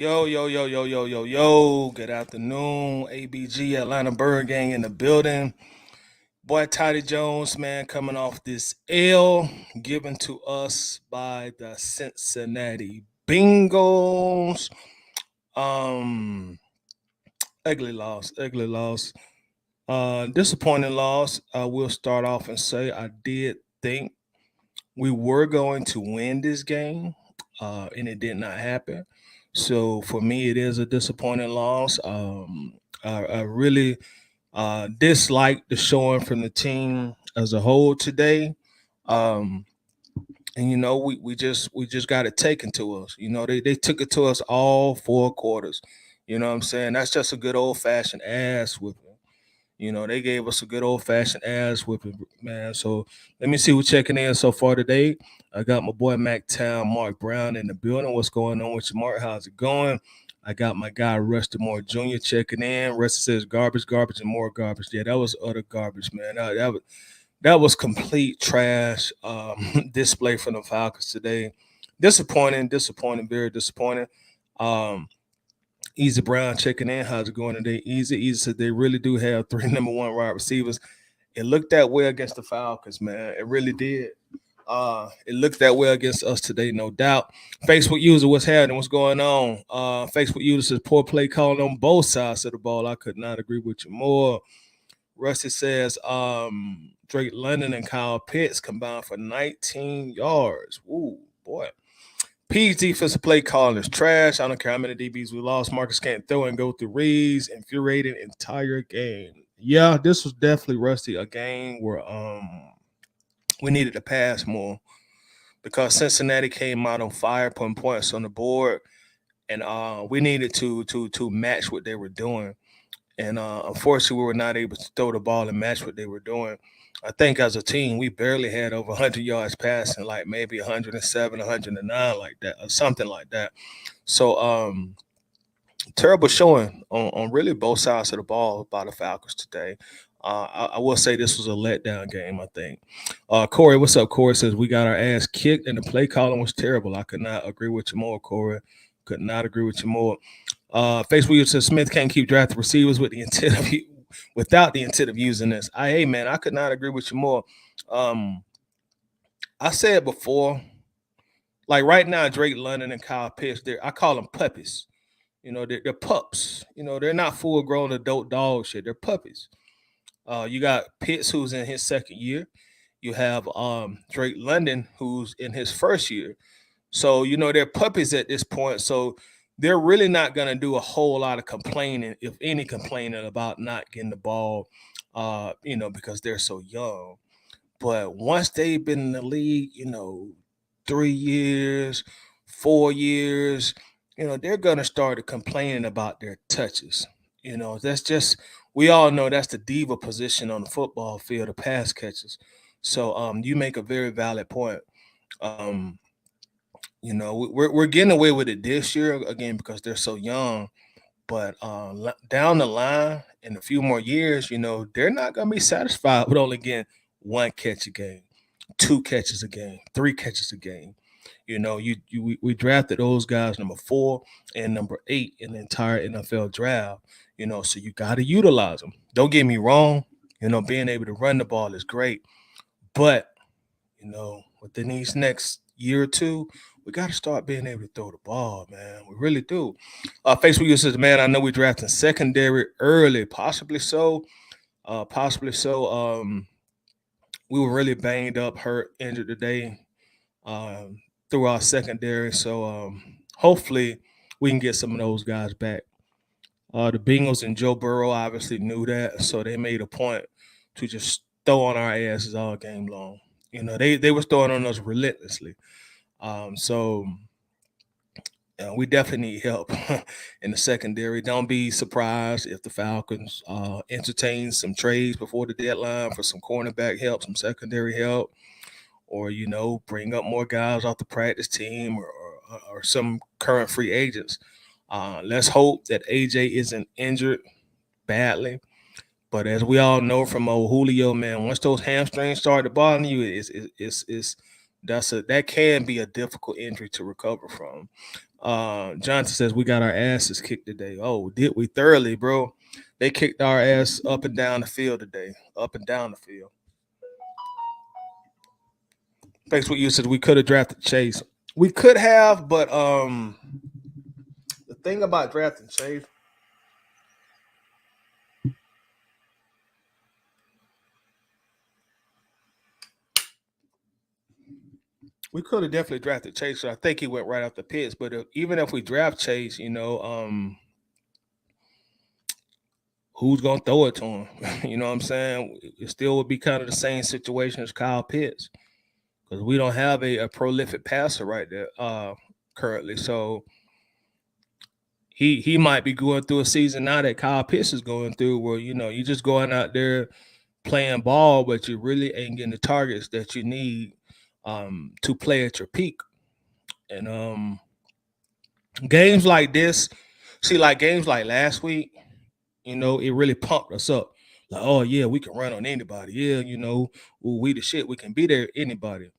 Yo, yo, yo, yo, yo, yo, yo. Good afternoon. ABG, Atlanta Bird Gang in the building. Boy, Toddy Jones, man, coming off this L given to us by the Cincinnati Bengals. Um, ugly loss, ugly loss. Disappointing loss. I will start off and say I did think we were going to win this game, and it did not happen. So for me, it is a disappointing loss. I really dislike the showing from the team as a whole today. Um, and we just got it taken to us. They took it to us all 4 quarters. You know what I'm saying? That's just a good old fashioned ass whipping. They gave us a good old fashioned ass whipping, man. So let me see who's checking in so far today. I got my boy MacTown, Mark Brown in the building. What's going on with you, Mark? How's it going? I got my guy Rusty Moore Jr. checking in. Rusty says garbage, garbage, and more garbage. Yeah, that was utter garbage, man. That was complete trash display from the Falcons today. Disappointing, very disappointing. Um, Easy Brown checking in. How's it going today? Easy said they really do have three number one wide receivers. It looked that way against the Falcons, man. It really did. It looked that way against us today, no doubt. Facebook user, what's happening? What's going on? Facebook user says poor play calling on both sides of the ball. I could not agree with you more. Rusty says Drake London and Kyle Pitts combined for 19 yards. Ooh, boy. P's defensive play calling is trash. I don't care how many DBs we lost. Marcus can't throw and go through reads. Infuriating entire game. Yeah, this was definitely Rusty, a game where we needed to pass more because Cincinnati came out on fire, putting points on the board, and we needed to match what they were doing. And unfortunately, we were not able to throw the ball and match what they were doing. I think as a team, we barely had over 100 yards passing, like maybe 107, 109, like that, or something like that. So, terrible showing on really both sides of the ball by the Falcons today. I will say this was a letdown game, I think. Corey, what's up? Corey says we got our ass kicked and the play calling was terrible. I could not agree with you more, Corey. Could not agree with you more. Facebook says Smith can't keep drafting receivers with the intent of without the intent of using this. Hey man, I could not agree with you more. Um, I said before, like right now, Drake London and Kyle Pitts, I call them puppies. They're pups. They're not full grown adult dog shit. They're puppies. You got Pitts who's in his second year. You have Drake London who's in his first year. So, they're puppies at this point. So they're really not going to do a whole lot of complaining, if any complaining about not getting the ball, because they're so young. But once they've been in the league, 3 years, 4 years, they're going to start complaining about their touches. That's just, we all know that's the diva position on the football field, the pass catches. So you make a very valid point. Um, we're getting away with it this year again because they're so young. But down the line, in a few more years, they're not going to be satisfied with only getting one catch a game, two catches a game, three catches a game. We drafted those guys number 4 and number 8 in the entire NFL draft. So you got to utilize them. Don't get me wrong. Being able to run the ball is great, but within these next year or two, we got to start being able to throw the ball, man. We really do. Facebook says, man, I know we drafted secondary early, possibly so. Possibly so. We were really banged up, hurt, injured today through our secondary. So hopefully we can get some of those guys back. The Bengals and Joe Burrow obviously knew that, so they made a point to just throw on our asses all game long. They was throwing on us relentlessly. So we definitely need help in the secondary. Don't be surprised if the Falcons entertain some trades before the deadline for some cornerback help, some secondary help, or bring up more guys off the practice team or some current free agents. Let's hope that AJ isn't injured badly. But as we all know from old Julio, man, once those hamstrings start to bother you, that can be a difficult injury to recover from. Johnson says we got our asses kicked today. Oh, did we thoroughly, bro? They kicked our ass up and down the field today. Up and down the field. Thanks what you said. We could have drafted Chase. We could have, but the thing about drafting Chase, we could have definitely drafted Chase. So I think he went right off the Pitts. But even if we draft Chase, who's gonna throw it to him? You know what I'm saying? It still would be kind of the same situation as Kyle Pitts because we don't have a prolific passer right there currently. So he might be going through a season now that Kyle Pitts is going through, where you're just going out there playing ball, but you really ain't getting the targets that you need to play at your peak. And games like this, like games like last week, it really pumped us up. Like, oh yeah, we can run on anybody. Yeah, we the shit. We can be there anybody.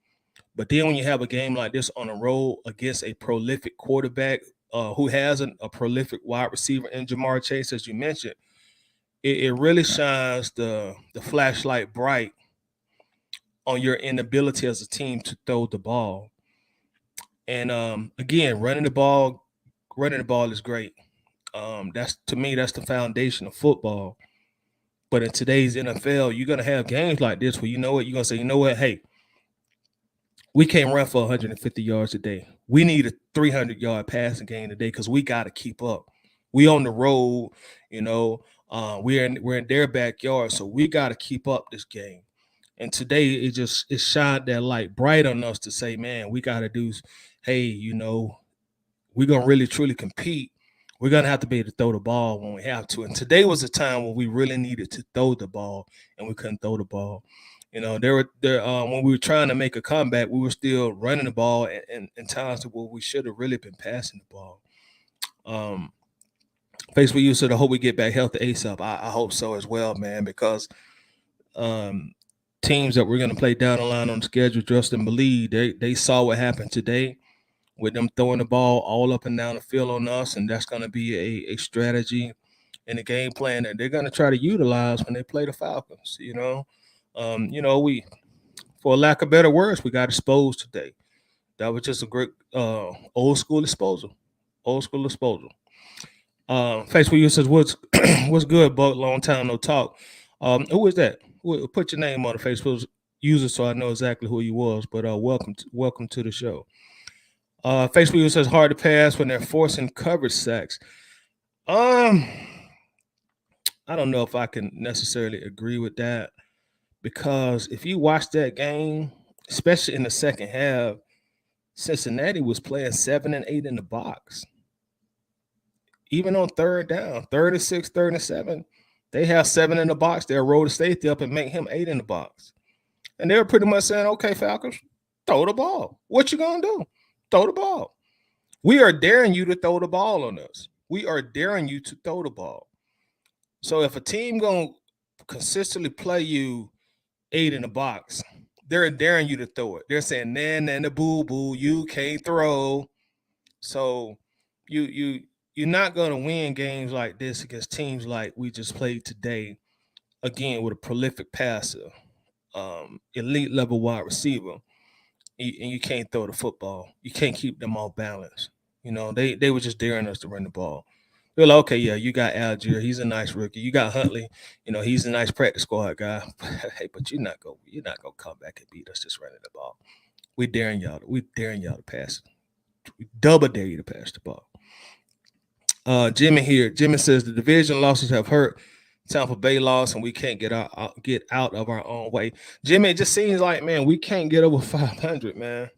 But then when you have a game like this on the road against a prolific quarterback who has a prolific wide receiver in Jamar Chase, as you mentioned, it really shines the flashlight bright on your inability as a team to throw the ball. And again, running the ball is great. That's to me, that's the foundation of football. But in today's NFL, you're gonna have games like this where you're gonna say, hey, we can't run for 150 yards a day. We need a 300-yard passing game today because we got to keep up. We on the road, we're in their backyard, so we got to keep up this game. And today it shined that light bright on us to say, man, we got to do. Hey, we're gonna really truly compete. We're gonna have to be able to throw the ball when we have to. And today was a time when we really needed to throw the ball, and we couldn't throw the ball. There when we were trying to make a comeback, we were still running the ball in times where we should have really been passing the ball. Facebook you said, I hope we get back healthy ASAP. I hope so as well, man, because teams that we're going to play down the line on the schedule, trust and believe, they saw what happened today with them throwing the ball all up and down the field on us, and that's going to be a strategy and a game plan that they're going to try to utilize when they play the Falcons. We, for lack of better words, we got exposed today. That was just a great old school disposal. Old school disposal. Facebook you says, what's good, Buck? Long time no talk. Who is that? Put your name on the Facebook user so I know exactly who you was. But welcome to the show. Facebook user says hard to pass when they're forcing coverage sacks. I don't know if I can necessarily agree with that, because if you watch that game, especially in the second half, Cincinnati was playing 7 and 8 in the box. Even on third down, 36, 37, they have 7 in the box. They'll roll the safety up and make him 8 in the box. And they were pretty much saying, okay, Falcons, throw the ball. What you gonna do? Throw the ball. We are daring you to throw the ball on us. We are daring you to throw the ball. So if a team gonna consistently play you 8 in the box, they're daring you to throw it. They're saying, nah, the boo boo, you can't throw. So you're not gonna win games like this against teams like we just played today. Again, with a prolific passer, elite level wide receiver, and you can't throw the football. You can't keep them off balance. They were just daring us to run the ball. They're like, okay, yeah, you got Algier, he's a nice rookie. You got Huntley, he's a nice practice squad guy. Hey, but you're not gonna come back and beat us just running the ball. We daring y'all to pass. We double dare you to pass the ball. Jimmy here. Jimmy says the division losses have hurt. Tampa Bay lost, and we can't get out of our own way. Jimmy, it just seems like, man, we can't get over 500, man.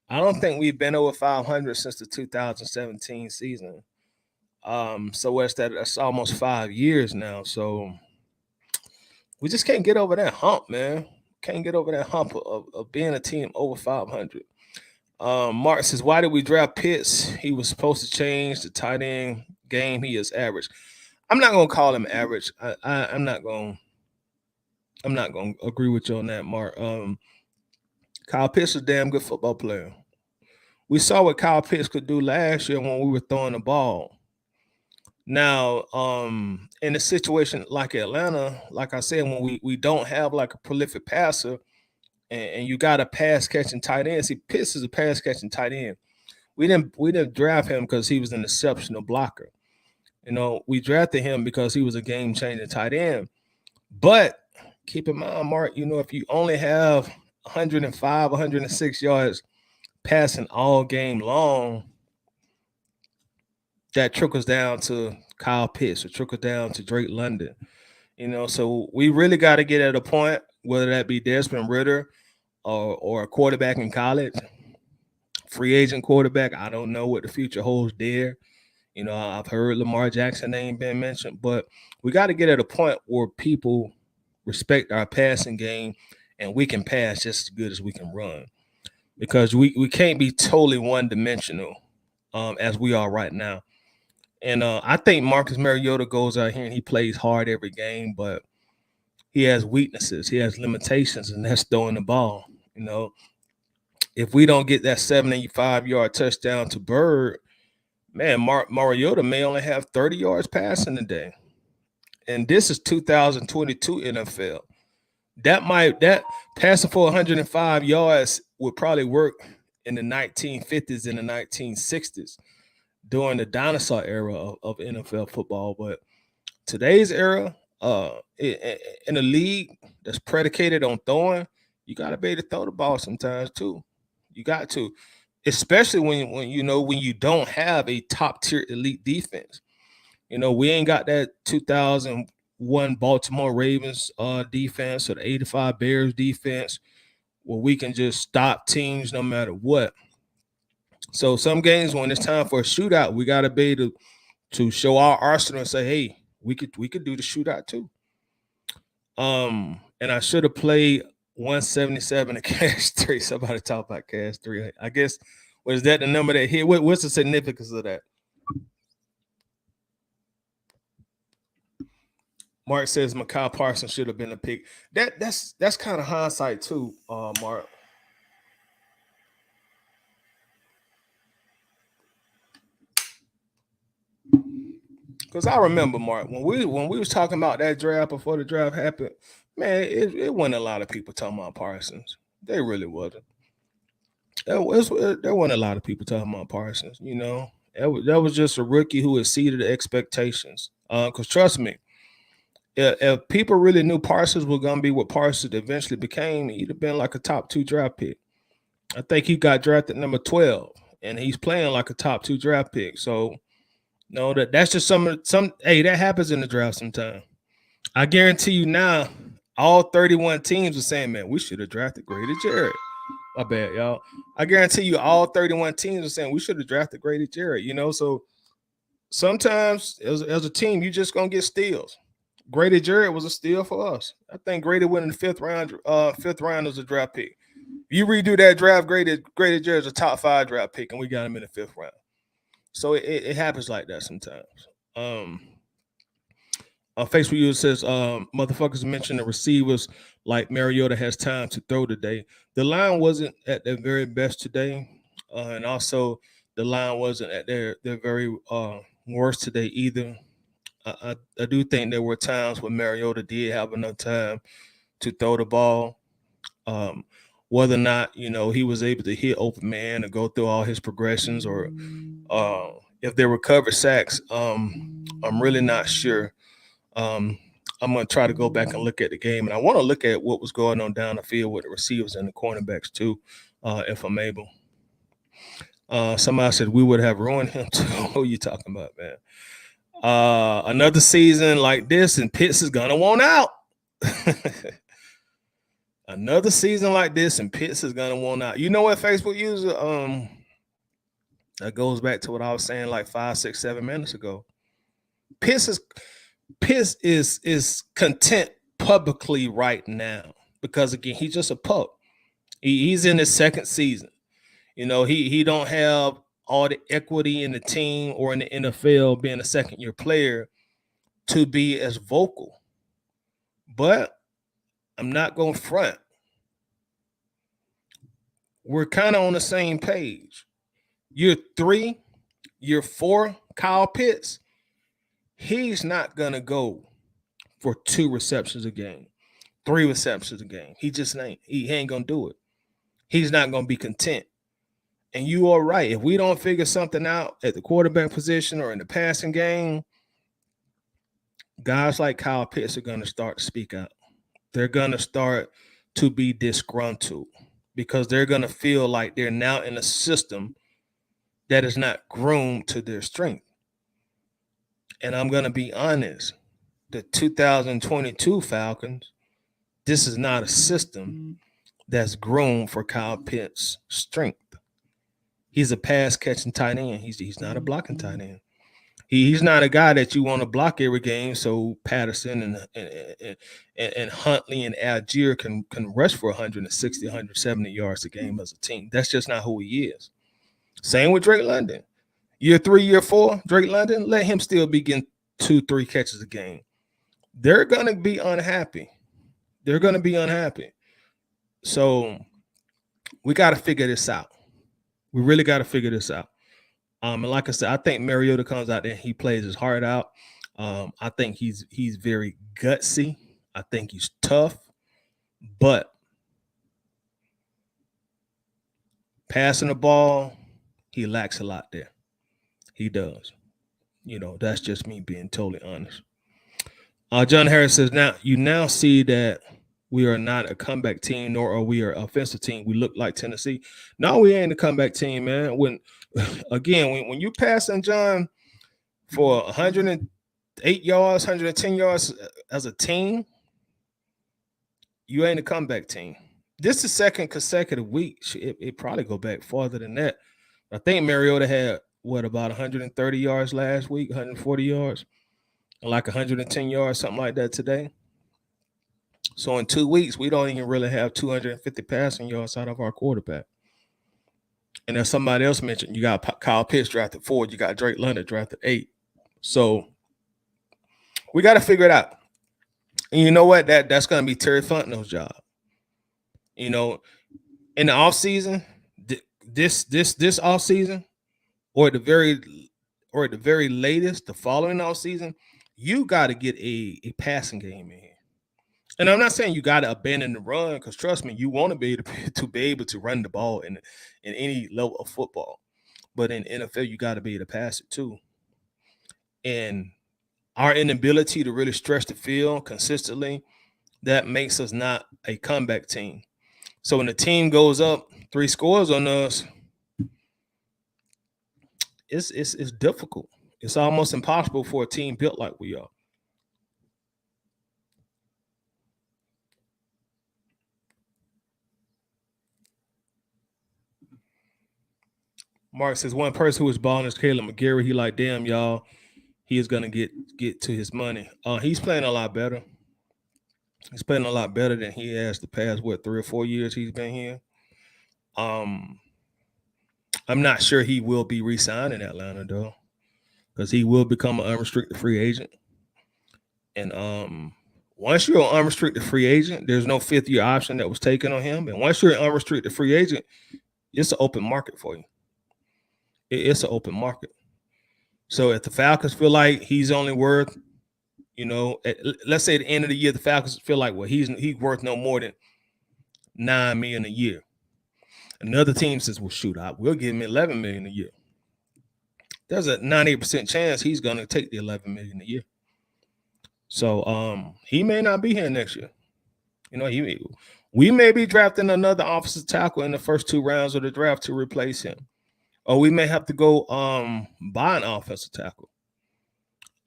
I don't think we've been over 500 since the 2017 season. So what's that? That's almost 5 years now. So we just can't get over that hump, man. Can't get over that hump of being a team over 500. Mark says, why did we draft Pitts? He was supposed to change the tight end game. He is average. I'm not gonna call him average. I'm not gonna agree with you on that, Mark. Kyle Pitts is a damn good football player. we saw what Kyle Pitts could do last year when we were throwing the ball. Now, in a situation like Atlanta, like I said, when we don't have like a prolific passer and you got a pass catching tight end. See, Pitts is a pass catching tight end. We didn't draft him because he was an exceptional blocker. We drafted him because he was a game changing tight end. But keep in mind, Mark, if you only have 105, 106 yards passing all game long, that trickles down to Kyle Pitts or trickles down to Drake London. So we really got to get at a point, whether that be Desmond Ritter or a quarterback in college, free agent quarterback. I don't know what the future holds there. I've heard Lamar Jackson name been mentioned, but we got to get at a point where people respect our passing game and we can pass just as good as we can run, because we can't be totally one dimensional as we are right now. And I think Marcus Mariota goes out here and he plays hard every game, but he has weaknesses. He has limitations, and that's throwing the ball. If we don't get that 75-yard touchdown to Bird, man, Mariota may only have 30 yards passing today. And this is 2022 NFL. That passing for 105 yards would probably work in the 1950s and the 1960s during the dinosaur era of NFL football. But today's era, in a league that's predicated on throwing, you got to be able to throw the ball sometimes too. You got to, especially when you don't have a top tier elite defense. We ain't got that 2001 Baltimore Ravens defense or the 85 Bears defense where we can just stop teams no matter what. So some games when it's time for a shootout, we got to be able to show our arsenal and say, hey, we could do the shootout too. And I should have played 177 to Cash 3. Somebody talk about Cash 3. I guess, was that the number that hit? What's the significance of that? Mark says Micah Parsons should have been a pick. That's kind of hindsight too, Mark. Because I remember, Mark, when we was talking about that draft before the draft happened, man, it wasn't a lot of people talking about Parsons. They really wasn't. There wasn't a lot of people talking about Parsons. That was just a rookie who exceeded the expectations. Because trust me, if people really knew Parsons was gonna be what Parsons eventually became, he'd have been like a top 2 draft pick. I think he got drafted number 12, and he's playing like a top 2 draft pick. So no, that's just some. Hey, that happens in the draft sometimes. I guarantee you now, all 31 teams are saying, man, we should have drafted Grady Jarrett. My bad, y'all. I guarantee you all 31 teams are saying we should have drafted Grady Jarrett, so sometimes as a team, you just gonna get steals. Grady Jarrett was a steal for us. I think Grady went in the fifth round as a draft pick. You redo that draft, Grady Jarrett's a top 5 draft pick, and we got him in the 5th round. So it happens like that sometimes. Facebook user says, motherfuckers mentioned the receivers like Mariota has time to throw today. The line wasn't at their very best today. And also the line wasn't at their very worst today either. I do think there were times when Mariota did have enough time to throw the ball. Whether or not, he was able to hit open man and go through all his progressions, or if there were covered sacks, I'm really not sure. I'm going to try to go back and look at the game, and I want to look at what was going on down the field with the receivers and the cornerbacks too, if I'm able. Somebody said we would have ruined him too. Who are you talking about, man? Another season like this, and Pitts is gonna want out. Another season like this, and Pitts is gonna want out. You know what, Facebook user? That goes back to what I was saying like 5, 6, 7 minutes ago. Pitts is content publicly right now because again, he's just a pup. He's in his 2nd season. He don't have all the equity in the team or in the NFL being a 2nd-year player to be as vocal. But I'm not going to front. We're kind of on the same page. Year 3, year 4, Kyle Pitts, he's not going to go for 2 receptions a game, 3 receptions a game. He just ain't. He ain't going to do it. He's not going to be content. And you are right. If we don't figure something out at the quarterback position or in the passing game, guys like Kyle Pitts are going to start to speak out. They're going to start to be disgruntled because they're going to feel like they're now in a system that is not groomed to their strength. And I'm going to be honest, the 2022 Falcons, this is not a system that's groomed for Kyle Pitts' strength. He's a pass catching tight end. He's not a blocking tight end. He's not a guy that you want to block every game. So Patterson and Huntley and Algier can rush for 160, 170 yards a game as a team. That's just not who he is. Same with Drake London. Year 3, year 4, Drake London, let him still be getting 2-3 catches a game. They're gonna be unhappy. They're gonna be unhappy. So we got to figure this out. We really got to figure this out. And like I said, I think Mariota comes out there, he plays his heart out. I think he's very gutsy. I think he's tough, but passing the ball, he lacks a lot there. He does. That's just me being totally honest. John Harris says, now you see that we are not a comeback team, nor are we an offensive team. We look like Tennessee. No, we ain't a comeback team, man. When you passing John for 108 yards, 110 yards as a team, you ain't a comeback team. This is the second consecutive week. It probably go back farther than that. I think Mariota had about 130 yards last week, 140 yards, and like 110 yards, something like that today. So in 2 weeks, we don't even really have 250 passing yards out of our quarterback. And as somebody else mentioned, you got Kyle Pitts drafted 4, you got Drake London drafted 8. So we got to figure it out. And you know what? That's going to be Terry Fontenot's job. In the offseason, this offseason, or at the very latest, the following offseason, you got to get a passing game in here. And I'm not saying you got to abandon the run, because trust me, you want to be able to run the ball in any level of football. But in NFL, you got to be able to pass it too. And our inability to really stretch the field consistently, that makes us not a comeback team. So when the team goes up 3 scores on us, it's difficult. It's almost impossible for a team built like we are. Mark says, one person who was balling is Caleb McGarry. He like, damn, y'all, he is going to get to his money. He's playing a lot better. He's playing a lot better than he has the past, 3 or 4 years he's been here. I'm not sure he will be re-signed in Atlanta, though, because he will become an unrestricted free agent. And once you're an unrestricted free agent, there's no 5th-year option that was taken on him. And once you're an unrestricted free agent, it's an open market for you. It's an open market. So if the Falcons feel like he's only worth, let's say at the end of the year, the Falcons feel like, well, he's worth no more than $9 million a year. Another team says, well, shoot, we'll give him $11 million a year. There's a 98% chance he's going to take the $11 million a year. So he may not be here next year. We may be drafting another offensive tackle in the first 2 rounds of the draft to replace him. Or we may have to go buy an offensive tackle.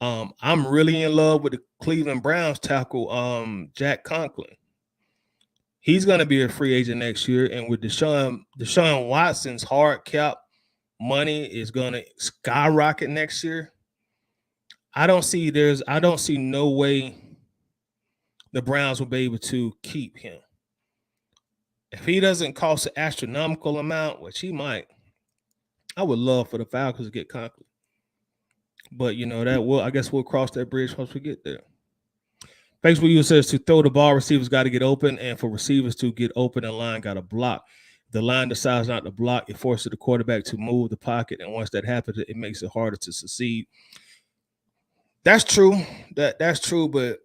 I'm really in love with the Cleveland Browns tackle, Jack Conklin. He's going to be a free agent next year. And with Deshaun Watson's hard cap money is going to skyrocket next year. I don't see no way the Browns will be able to keep him. If he doesn't cost an astronomical amount, which he might, I would love for the Falcons to get Conklin. But, I guess we'll cross that bridge once we get there. Facebook user says, to throw the ball, receivers got to get open, and for receivers to get open, the line got to block. The line decides not to block. It forces the quarterback to move the pocket, and once that happens, it makes it harder to succeed. That's true. That's true. But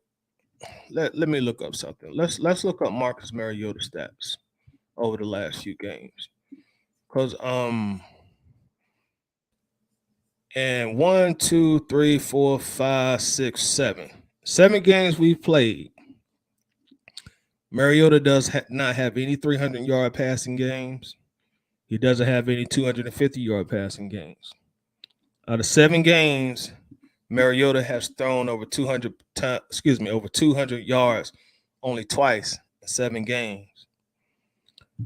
let me look up something. Let's look up Marcus Mariota stats over the last few games. Because and 7 games we've played. Mariota does not have any 300-yard passing games. He doesn't have any 250-yard passing games. Out of 7 games, Mariota has thrown over 200 yards only twice in 7 games.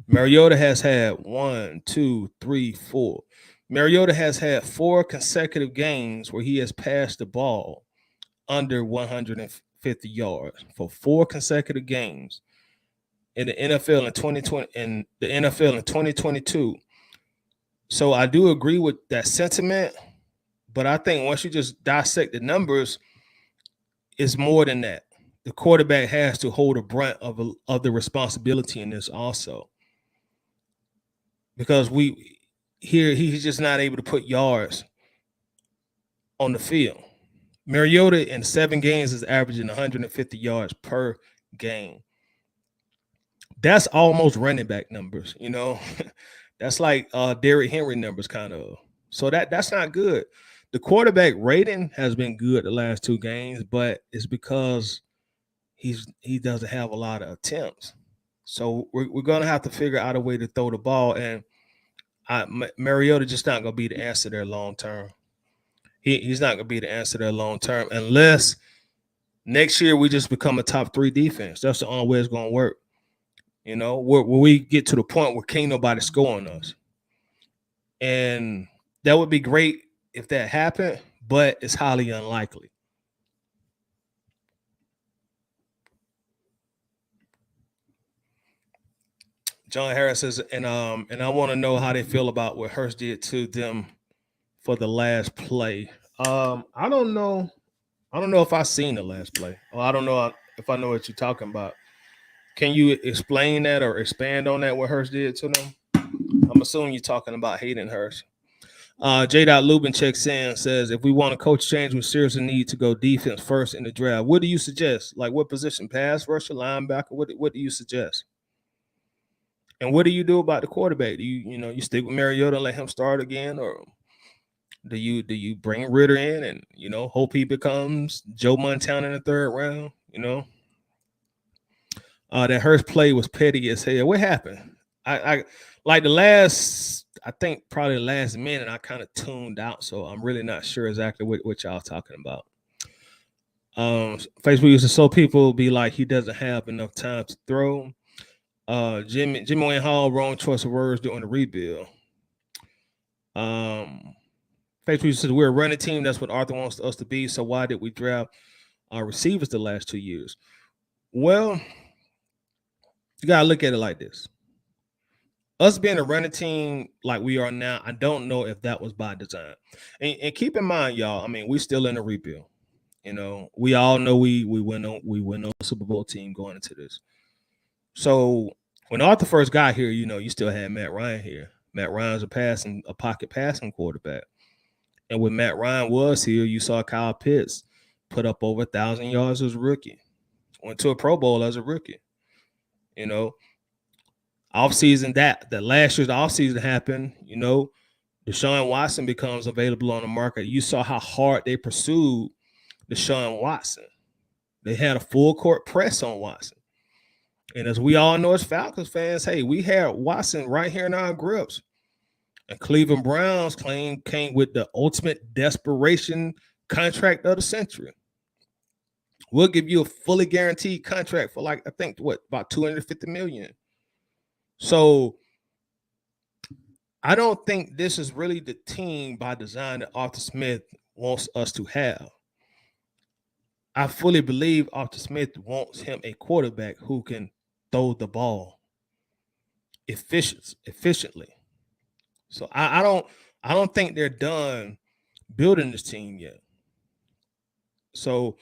Mariota has had 1, 2, 3, 4. Mariota has had 4 consecutive games where he has passed the ball under 150 yards for 4 consecutive games in the NFL in 2020 in the NFL in 2022. So I do agree with that sentiment, but I think once you just dissect the numbers, it's more than that. The quarterback has to hold the brunt of the responsibility in this also, because he's just not able to put yards on the field. Mariota in 7 games is averaging 150 yards per game. That's almost running back numbers, you know. That's like Derrick Henry numbers, kind of. So that's not good. The quarterback rating has been good the last 2 games, but it's because he doesn't have a lot of attempts. So we're gonna have to figure out a way to throw the ball, and Mariota just not gonna be the answer there long term. He's not gonna be the answer there long term unless next year we just become a top 3 defense. That's the only way it's gonna work. You know, where we get to the point where can't nobody score on us. And that would be great if that happened, but it's highly unlikely. John Harris says, and I want to know how they feel about what Hurst did to them for the last play. I don't know. I don't know if I've seen the last play. Or I don't know if I know what you're talking about. Can you explain that or expand on that, what Hurst did to them? I'm assuming you're talking about Hayden Hurst. J. Lubin checks in and says, if we want a coach change, we seriously need to go defense first in the draft. What do you suggest? Like what position? Pass rusher, linebacker? What do you suggest? And what do you do about the quarterback? Do you stick with Mariota and let him start again, or do you bring Ritter in and hope he becomes Joe Montana in the 3rd round? That Hurst play was petty as hell. What happened? I like I think probably the last minute I kind of tuned out, so I'm really not sure exactly what y'all talking about. Facebook used to so people be like he doesn't have enough time to throw. Jimmy Wayne Hall, wrong choice of words during the rebuild. Facebook says we're a running team. That's what Arthur wants us to be. So why did we draft our receivers the last 2 years? Well, you gotta look at it like this. Us being a running team like we are now, I don't know if that was by design. And keep in mind, y'all, I mean, we're still in a rebuild. We all know we went on a Super Bowl team going into this. So when Arthur first got here, you still had Matt Ryan here. Matt Ryan's a pocket passing quarterback. And when Matt Ryan was here, you saw Kyle Pitts put up over 1,000 yards as a rookie. Went to a Pro Bowl as a rookie. Offseason that last year's offseason happened, Deshaun Watson becomes available on the market. You saw how hard they pursued Deshaun Watson. They had a full court press on Watson. And as we all know as Falcons fans, hey, we had Watson right here in our grips. And Cleveland Browns came with the ultimate desperation contract of the century. We'll give you a fully guaranteed contract for I think about $250 million. So I don't think this is really the team by design that Arthur Smith wants us to have. I fully believe Arthur Smith wants him a quarterback who can throw the ball efficiently. So I don't think they're done building this team yet. So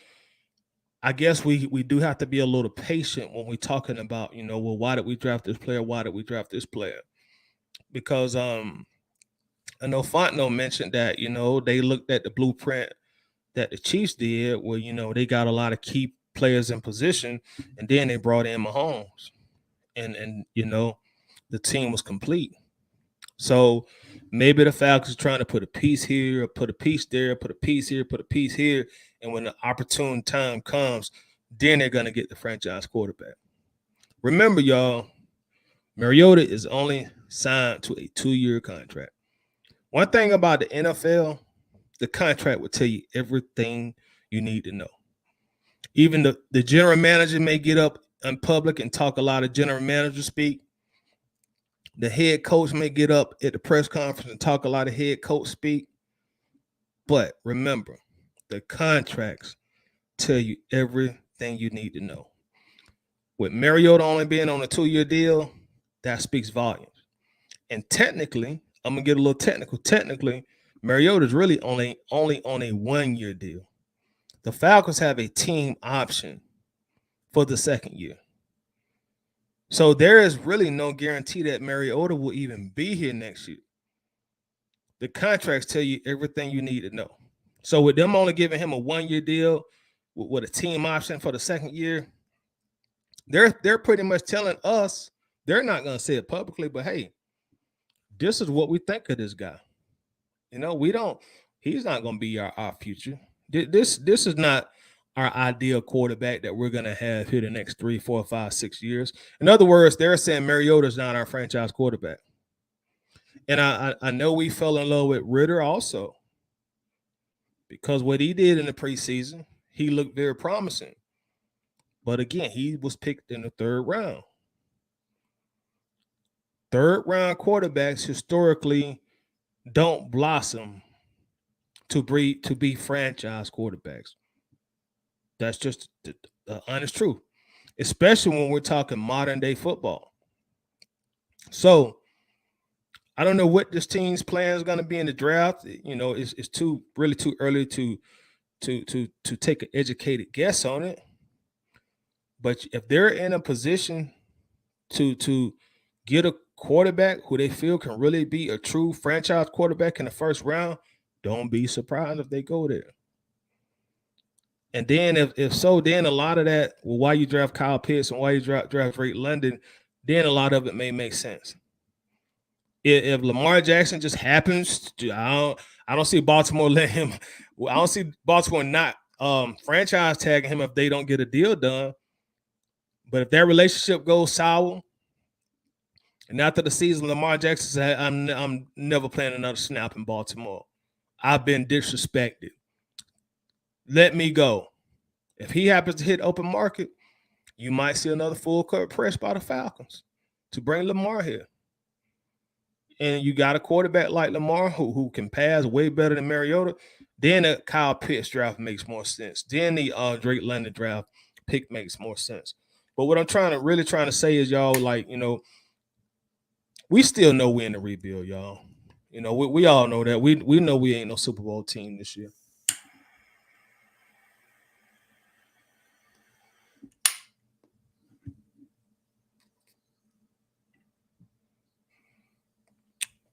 I guess we do have to be a little patient when we're talking about, well, why did we draft this player? Why did we draft this player? because I know Fontenot mentioned that, they looked at the blueprint that the Chiefs did, where, they got a lot of key players in position, and then they brought in Mahomes, and the team was complete. So maybe the Falcons are trying to put a piece here, or put a piece there, put a piece here, put a piece here, and when the opportune time comes, then they're gonna get the franchise quarterback. Remember, y'all, Mariota is only signed to a 2-year contract. One thing about the NFL, the contract will tell you everything you need to know. Even the general manager may get up in public and talk a lot of general manager speak. The head coach may get up at the press conference and talk a lot of head coach speak. But remember, the contracts tell you everything you need to know. With Mariota only being on a 2-year deal, that speaks volumes. And technically, I'm gonna get a little technical. Technically, Mariota is really only on a 1-year deal. The Falcons have a team option for the second year. So there is really no guarantee that Mariota will even be here next year. The contracts tell you everything you need to know. So with them only giving him a 1-year deal with a team option for the second year, they're pretty much telling us, they're not going to say it publicly, but hey, this is what we think of this guy. He's not going to be our future. This is not our ideal quarterback that we're going to have here the next 3, 4, 5, 6 years. In other words, they're saying Mariota is not our franchise quarterback. And I know we fell in love with Ritter also, because what he did in the preseason, he looked very promising. But again, he was picked in the 3rd round. 3rd round quarterbacks historically don't blossom to be franchise quarterbacks. That's just the honest truth, especially when we're talking modern day football. So I don't know what this team's plan is going to be in the draft. It's too early to take an educated guess on it. But if they're in a position to get a quarterback who they feel can really be a true franchise quarterback in the 1st round, don't be surprised if they go there. And then if so, then a lot of that, well, why you draft Kyle Pitts and why you draft Drake London, then a lot of it may make sense. If Lamar Jackson just happens to, I don't see Baltimore let him. I don't see Baltimore not franchise tagging him if they don't get a deal done. But if that relationship goes sour, and after the season, Lamar Jackson said, I'm never playing another snap in Baltimore. I've been disrespected. Let me go. If he happens to hit open market, you might see another full court press by the Falcons to bring Lamar here. And you got a quarterback like Lamar who can pass way better than Mariota, then the Kyle Pitts draft makes more sense. Then the Drake London draft pick makes more sense. But what I'm really trying to say is, y'all, we still know we're in the rebuild, y'all. We all know that. We know we ain't no Super Bowl team this year.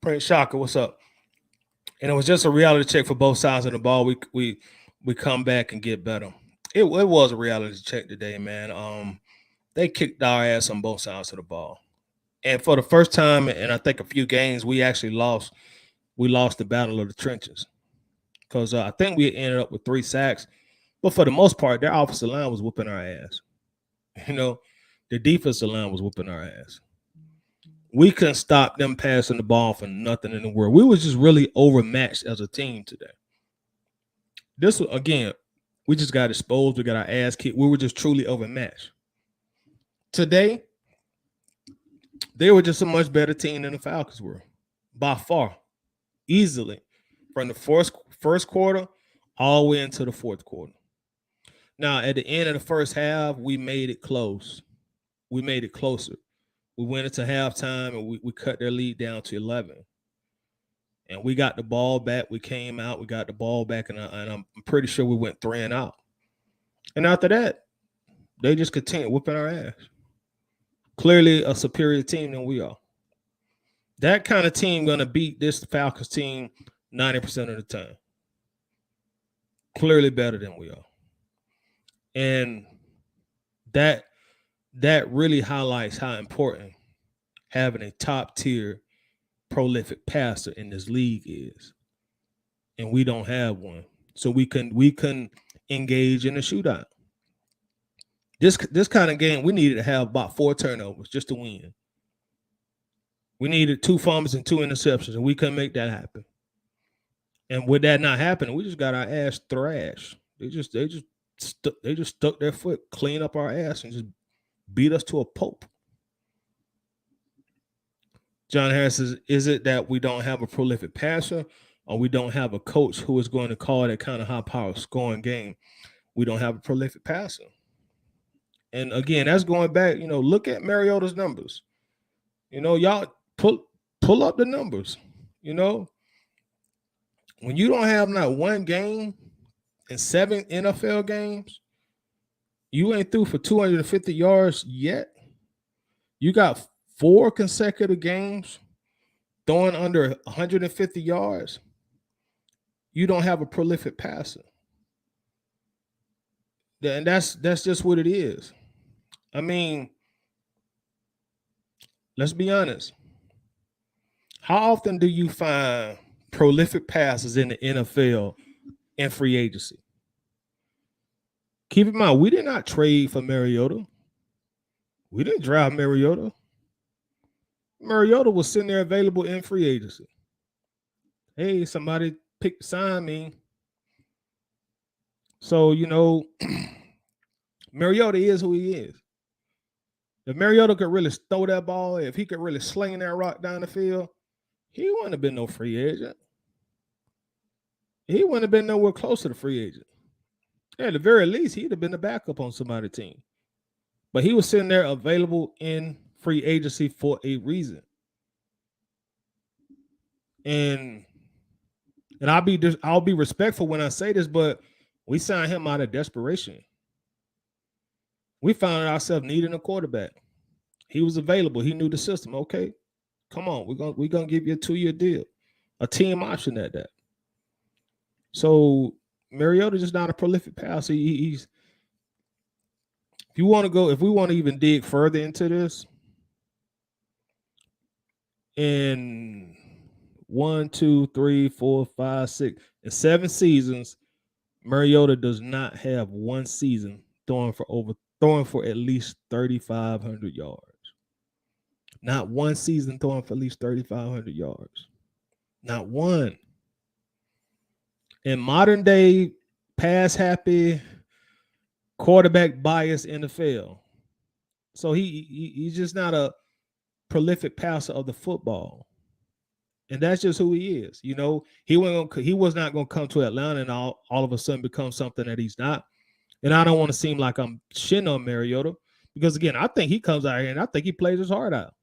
Prince Shaka, what's up? And it was just a reality check for both sides of the ball. We come back and get better. It was a reality check today, man. They kicked our ass on both sides of the ball. And for the first time in I think a few games, we actually lost. We lost the battle of the trenches, because I think we ended up with 3 sacks. But for the most part, their offensive line was whooping our ass. The defensive line was whooping our ass. We couldn't stop them passing the ball for nothing in the world. We was just really overmatched as a team today. This was, again, we just got exposed. We got our ass kicked. We were just truly overmatched. Today, they were just a much better team than the Falcons were, by far, easily, from the first quarter all the way into the 4th quarter. Now, at the end of the first half, we made it close. We made it closer. We went into halftime and we cut their lead down to 11. And we got the ball back. We came out. We got the ball back, and I'm pretty sure we went 3 and out. And after that, they just continued whooping our ass. Clearly a superior team than we are. That kind of team gonna beat this Falcons team 90% of the time. Clearly better than we are. And that really highlights how important having a top tier prolific passer in this league is. And we don't have one. So we can engage in a shootout. This kind of game, we needed to have about 4 turnovers just to win. We needed 2 fumbles and 2 interceptions, and we couldn't make that happen. And with that not happening, we just got our ass thrashed. They just stuck their foot clean up our ass and just beat us to a pulp. John Harris says, is it that we don't have a prolific passer, or we don't have a coach who is going to call that kind of high-power scoring game? We don't have a prolific passer. And again, that's going back, look at Mariota's numbers. Y'all pull up the numbers. When you don't have not one game in 7 NFL games, you ain't threw for 250 yards yet. You got 4 consecutive games throwing under 150 yards. You don't have a prolific passer. And that's just what it is. I mean, let's be honest. How often do you find prolific passes in the NFL in free agency? Keep in mind, we did not trade for Mariota. We didn't draft Mariota. Mariota was sitting there available in free agency. Hey, somebody sign me. So, Mariota is who he is. If Mariota could really throw that ball, if he could really sling that rock down the field, he wouldn't have been no free agent. He wouldn't have been nowhere close to the free agent. At the very least, he'd have been the backup on somebody's team. But he was sitting there available in free agency for a reason. And I'll be respectful when I say this, but we signed him out of desperation. We found ourselves needing a quarterback. He was available. He knew the system. Okay, come on. We're gonna give you a 2-year deal, a team option at that. So Mariota's just not a prolific passer. He's if we want to even dig further into this, in 1, 2, 3, 4, 5, 6, in 7 seasons, Mariota does not have one season throwing for at least 3,500 yards. Not one season throwing for at least 3,500 yards. Not one. In modern day pass happy quarterback bias NFL. So he's just not a prolific passer of the football. And that's just who he is. He was not going to come to Atlanta and all of a sudden become something that he's not. And I don't want to seem like I'm shitting on Mariota because, again, I think he comes out here and I think he plays his heart out.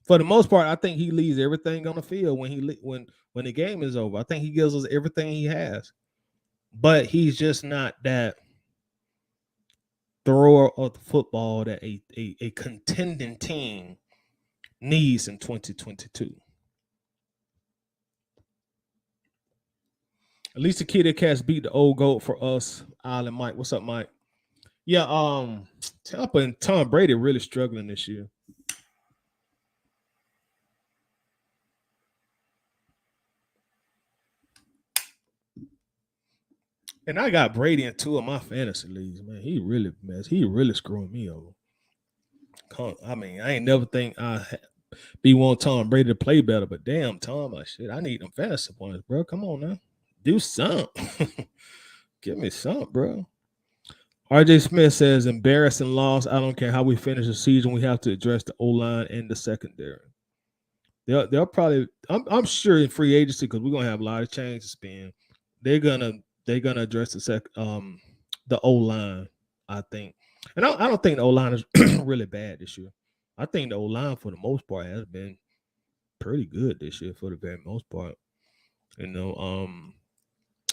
For the most part, I think he leaves everything on the field when the game is over. I think he gives us everything he has. But he's just not that thrower of the football that a contending team needs in 2022. At least the Kitty Cats beat the old goat for us. Island Mike. What's up, Mike? Yeah, Tampa and Tom Brady really struggling this year. And I got Brady in 2 of my fantasy leagues, man. He really screwing me over. I mean, I ain't never think I be want Tom Brady to play better, but damn, Tom, I need them fantasy points, bro. Come on now. Do something. Give me something, bro. RJ Smith says, embarrassing loss. I don't care how we finish the season. We have to address the O-line and the secondary. They'll probably, I'm sure in free agency, because we're going to have a lot of change to spend. They're gonna address the O-line, I think. And I don't think the O-line is really bad this year. I think the O-line, for the most part, has been pretty good this year for the very most part.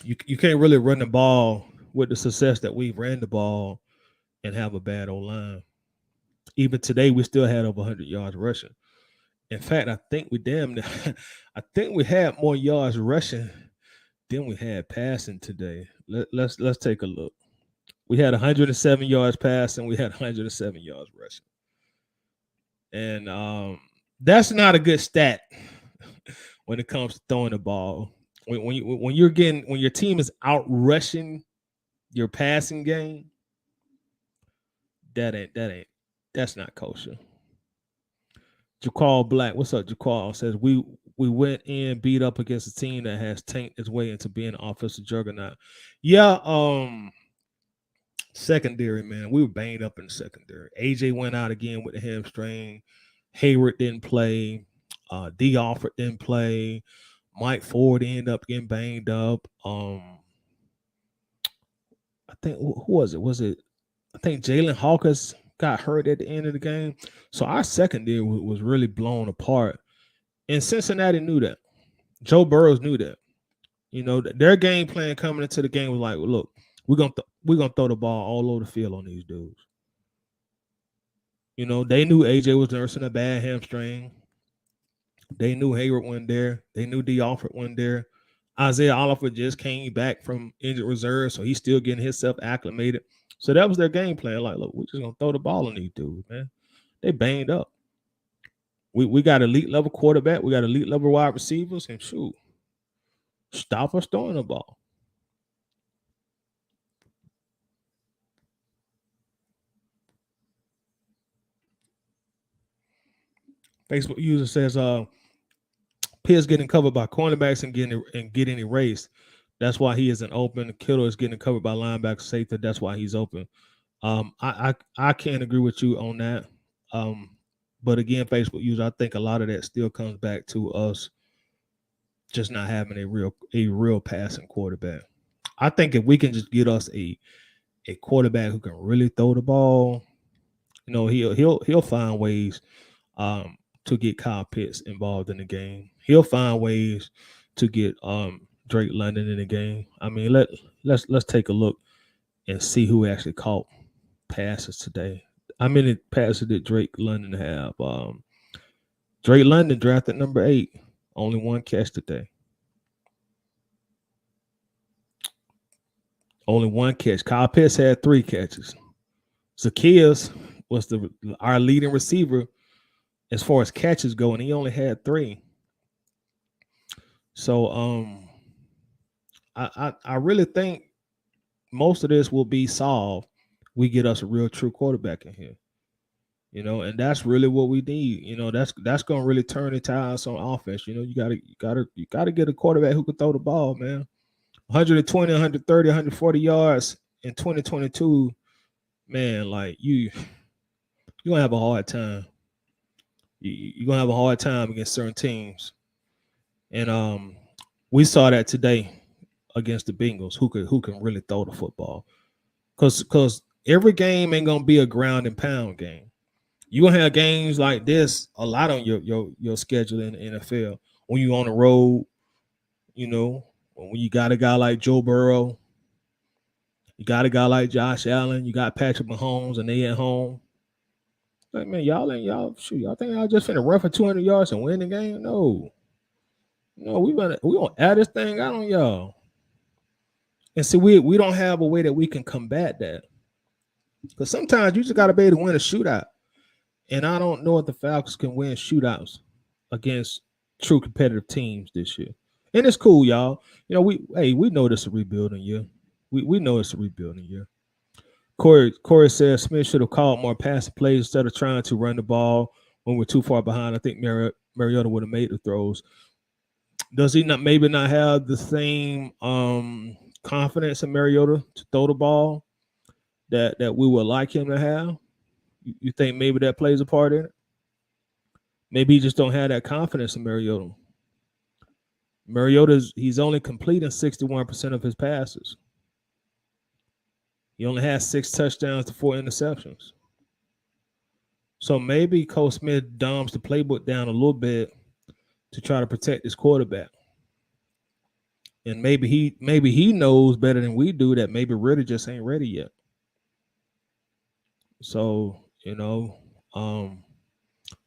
You can't really run the ball with the success that we ran the ball and have a bad O-line. Even today, we still had over 100 yards rushing. In fact, I think we I think we had more yards rushing than we had passing today. Let's take a look. We had 107 yards passing. We had 107 yards rushing, and that's not a good stat when it comes to throwing the ball. When you're getting when your team is out rushing your passing game, that ain't that's not kosher. Jaqual Black, what's up? Jaqual says we went in beat up against a team that has tanked its way into being an offensive juggernaut. Yeah, secondary, man, we were banged up in the secondary. AJ went out again with the hamstring. Hayward didn't play. D. Alford didn't play. Mike Ford ended up getting banged up. I think who was it? Was it? I think Jalen Hawkins got hurt at the end of the game. So our secondary was really blown apart. And Cincinnati knew that. Joe Burrows knew that. You know, their game plan coming into the game was like, well, look, we're gonna throw the ball all over the field on these dudes. You know, they knew AJ was nursing a bad hamstring. They knew Hayward wasn't there. They knew D. Alford wasn't there. Isaiah Oliver just came back from injured reserve, so he's still getting himself acclimated. So that was their game plan. Like, look, we're just gonna throw the ball on these dudes, man. They banged up. We got elite level quarterback, we got elite level wide receivers, and shoot, stop us throwing the ball. Facebook user says, Pierce getting covered by cornerbacks and getting erased. That's why he isn't open. Kittle is getting covered by linebacker safety. That's why he's open. I can't agree with you on that. But again, Facebook user, I think a lot of that still comes back to us just not having a real passing quarterback. I think if we can just get us a quarterback who can really throw the ball, you know, he'll find ways to get Kyle Pitts involved in the game. He'll find ways to get Drake London in the game. I mean, let's take a look and see who actually caught passes today. How many passes did Drake London have? Drake London drafted number 8, only one catch today. Only one catch. Kyle Pitts had 3 catches. Zacchaeus was our leading receiver as far as catches go, and he only had 3. So I really think most of this will be solved. We get us a real true quarterback in here. You know, and that's really what we need. You know, that's gonna really turn the tides on offense. You know, you gotta get a quarterback who can throw the ball, man. 120, 130, 140 yards in 2022, man, like you're gonna have a hard time. You're gonna have a hard time against certain teams. And we saw that today against the Bengals, who can really throw the football. Cause every game ain't gonna be a ground and pound game. You gonna have games like this a lot on your schedule in the NFL. When you on the road, you know, when you got a guy like Joe Burrow, you got a guy like Josh Allen, you got Patrick Mahomes, and they at home. Like, man, y'all shoot, y'all think y'all just finna run for 200 yards and win the game? No, we gonna add this thing out on y'all. And see, we don't have a way that we can combat that. Because sometimes you just gotta be able to win a shootout. And I don't know if the Falcons can win shootouts against true competitive teams this year. And it's cool, y'all. You know, we know this is a rebuilding year. We know it's a rebuilding year. Corey says Smith should have called more passing plays instead of trying to run the ball when we're too far behind. I think Mariota would have made the throws. Does he maybe not have the same confidence in Mariota to throw the ball that we would like him to have? You think maybe that plays a part in it? Maybe he just don't have that confidence in Mariota. He's only completing 61% of his passes. He only has 6 touchdowns to 4 interceptions. So maybe Coach Smith dumbs the playbook down a little bit to try to protect his quarterback. And maybe he knows better than we do that maybe Ridder just ain't ready yet. So, you know,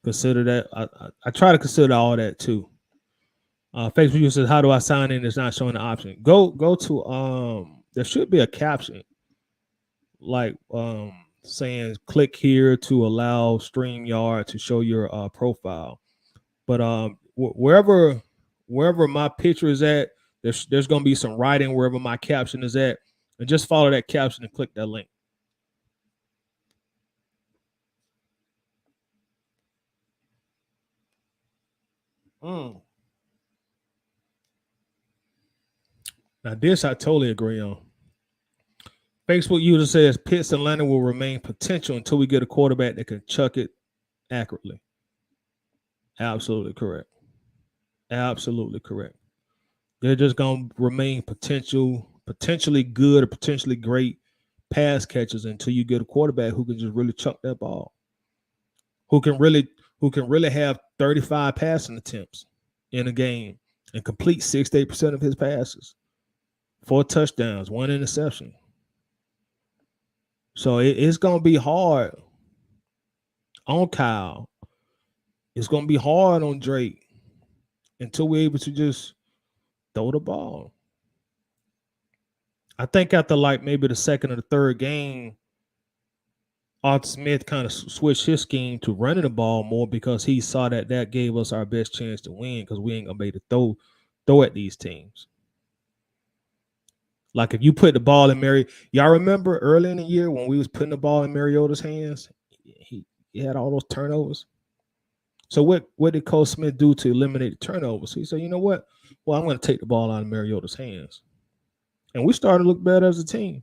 Consider that. I try to consider all that too. Facebook user says, "How do I sign in?" It's not showing the option. Go to There should be a caption like saying click here to allow StreamYard to show your profile. But wherever my picture is at, there's gonna be some writing wherever my caption is at, and just follow that caption and click that link. Mm. Now this I totally agree on. Facebook user says Pitts and Atlanta will remain potential until we get a quarterback that can chuck it accurately. Absolutely correct. Absolutely correct. They're just gonna remain potentially good or potentially great pass catchers until you get a quarterback who can just really chuck that ball, who can really have 35 passing attempts in a game and complete 68% of his passes, 4 touchdowns, 1 interception. So it's gonna be hard on Kyle. It's gonna be hard on Drake until we're able to just throw the ball. I think after like maybe the second or the third game, Arthur Smith kind of switched his scheme to running the ball more because he saw that gave us our best chance to win because we ain't gonna be able to throw at these teams. Like if you put the ball in y'all remember early in the year when we was putting the ball in Mariota's hands, he had all those turnovers. So what did Cole Smith do to eliminate the turnovers? He said, you know what? Well, I'm going to take the ball out of Mariota's hands, and we started to look better as a team.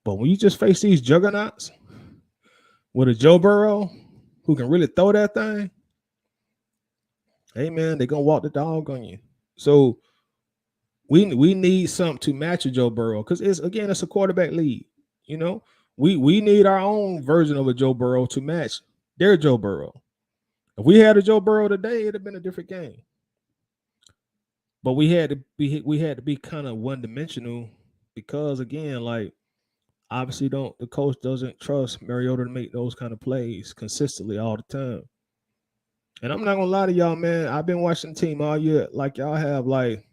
But when you just face these juggernauts with a Joe Burrow who can really throw that thing, hey man, they're gonna walk the dog on you. So we need something to match a Joe Burrow because it's a quarterback league. You know, we need our own version of a Joe Burrow to match their Joe Burrow. If we had a Joe Burrow today, it'd have been a different game. But we had to be kind of one dimensional because again, like obviously the coach doesn't trust Mariota to make those kind of plays consistently all the time. And I'm not gonna lie to y'all, man. I've been watching the team all year, like y'all have. Like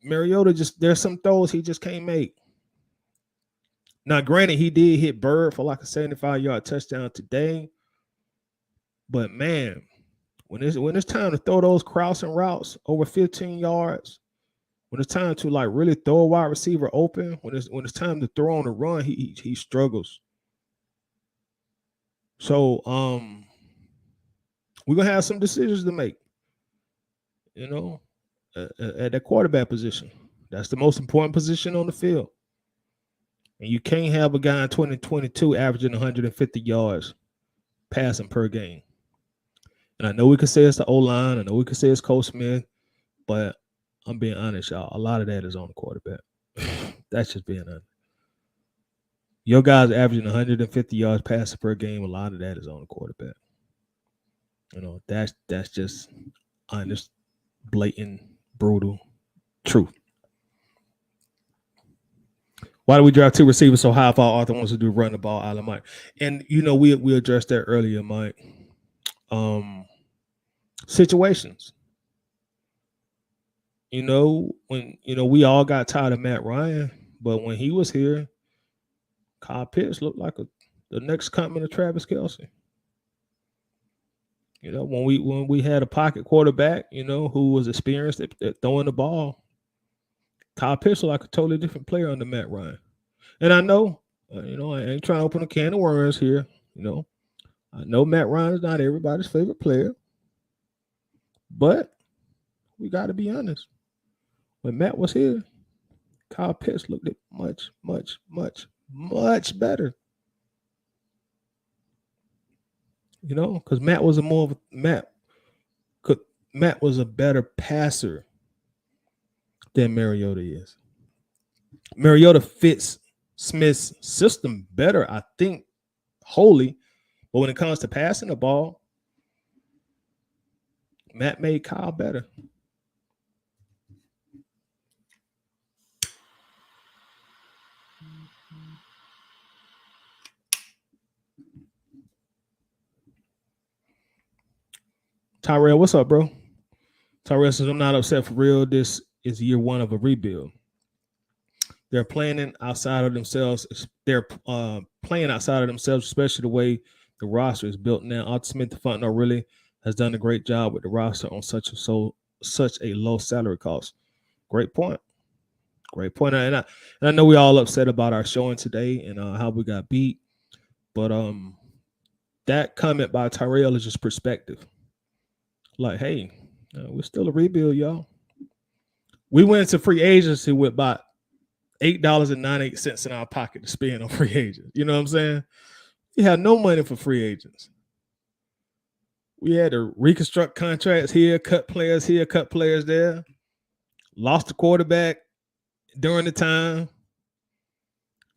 Mariota, there's some throws he just can't make. Now, granted, he did hit Bird for like a 75-yard touchdown today, but man, when it's time to throw those crossing routes over 15 yards, when it's time to like really throw a wide receiver open, when it's time to throw on the run, he struggles. So we're gonna have some decisions to make, you know, at that quarterback position. That's the most important position on the field. And you can't have a guy in 2022 averaging 150 yards passing per game. And I know we could say it's the O-line. I know we could say it's Cole Smith. But I'm being honest, y'all. A lot of that is on the quarterback. That's just being honest. Your guys averaging 150 yards passing per game. A lot of that is on the quarterback. You know, that's just honest, blatant, brutal truth. Why do we draft 2 receivers so high if all Arthur wants to do run the ball out of Mike? And you know, we addressed that earlier, Mike. Situations. You know, when we all got tired of Matt Ryan, but when he was here, Kyle Pitts looked like the next coming of Travis Kelce. You know, when we had a pocket quarterback, you know, who was experienced at throwing the ball, Kyle Pitts looked like a totally different player under Matt Ryan. And I know, you know, I ain't trying to open a can of worms here. You know, I know Matt Ryan is not everybody's favorite player, but we got to be honest. When Matt was here, Kyle Pitts looked much, much, much, much better. You know, because Matt was Matt was a better passer than Mariota is. Mariota fits Smith's system better, I think, wholly. But when it comes to passing the ball, Matt made Kyle better. Tyrell, what's up, bro? Tyrell says, I'm not upset for real. This is year one of a rebuild. They're planning outside of themselves. They're playing outside of themselves, especially the way the roster is built now. Ultimate Fontenot really has done a great job with the roster on such a low salary cost. Great point. Great point. And I know we all upset about our showing today and how we got beat, but that comment by Tyrell is just perspective. Like, hey, we're still a rebuild, y'all. We went into free agency with about $8.98 in our pocket to spend on free agents. You know what I'm saying? We had no money for free agents. We had to reconstruct contracts here, cut players here, cut players there. Lost the quarterback during the time.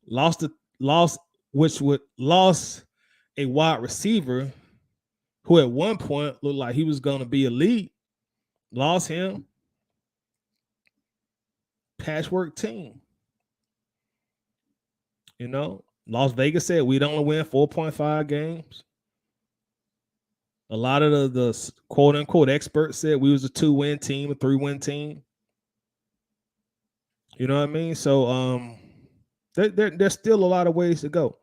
Lost a wide receiver who at one point looked like he was going to be elite. Lost him. Patchwork team. You know, Las Vegas said we'd only win 4.5 games. A lot of the quote unquote experts said we was a 2-win team, a 3-win team. You know what I mean? So there's still a lot of ways to go.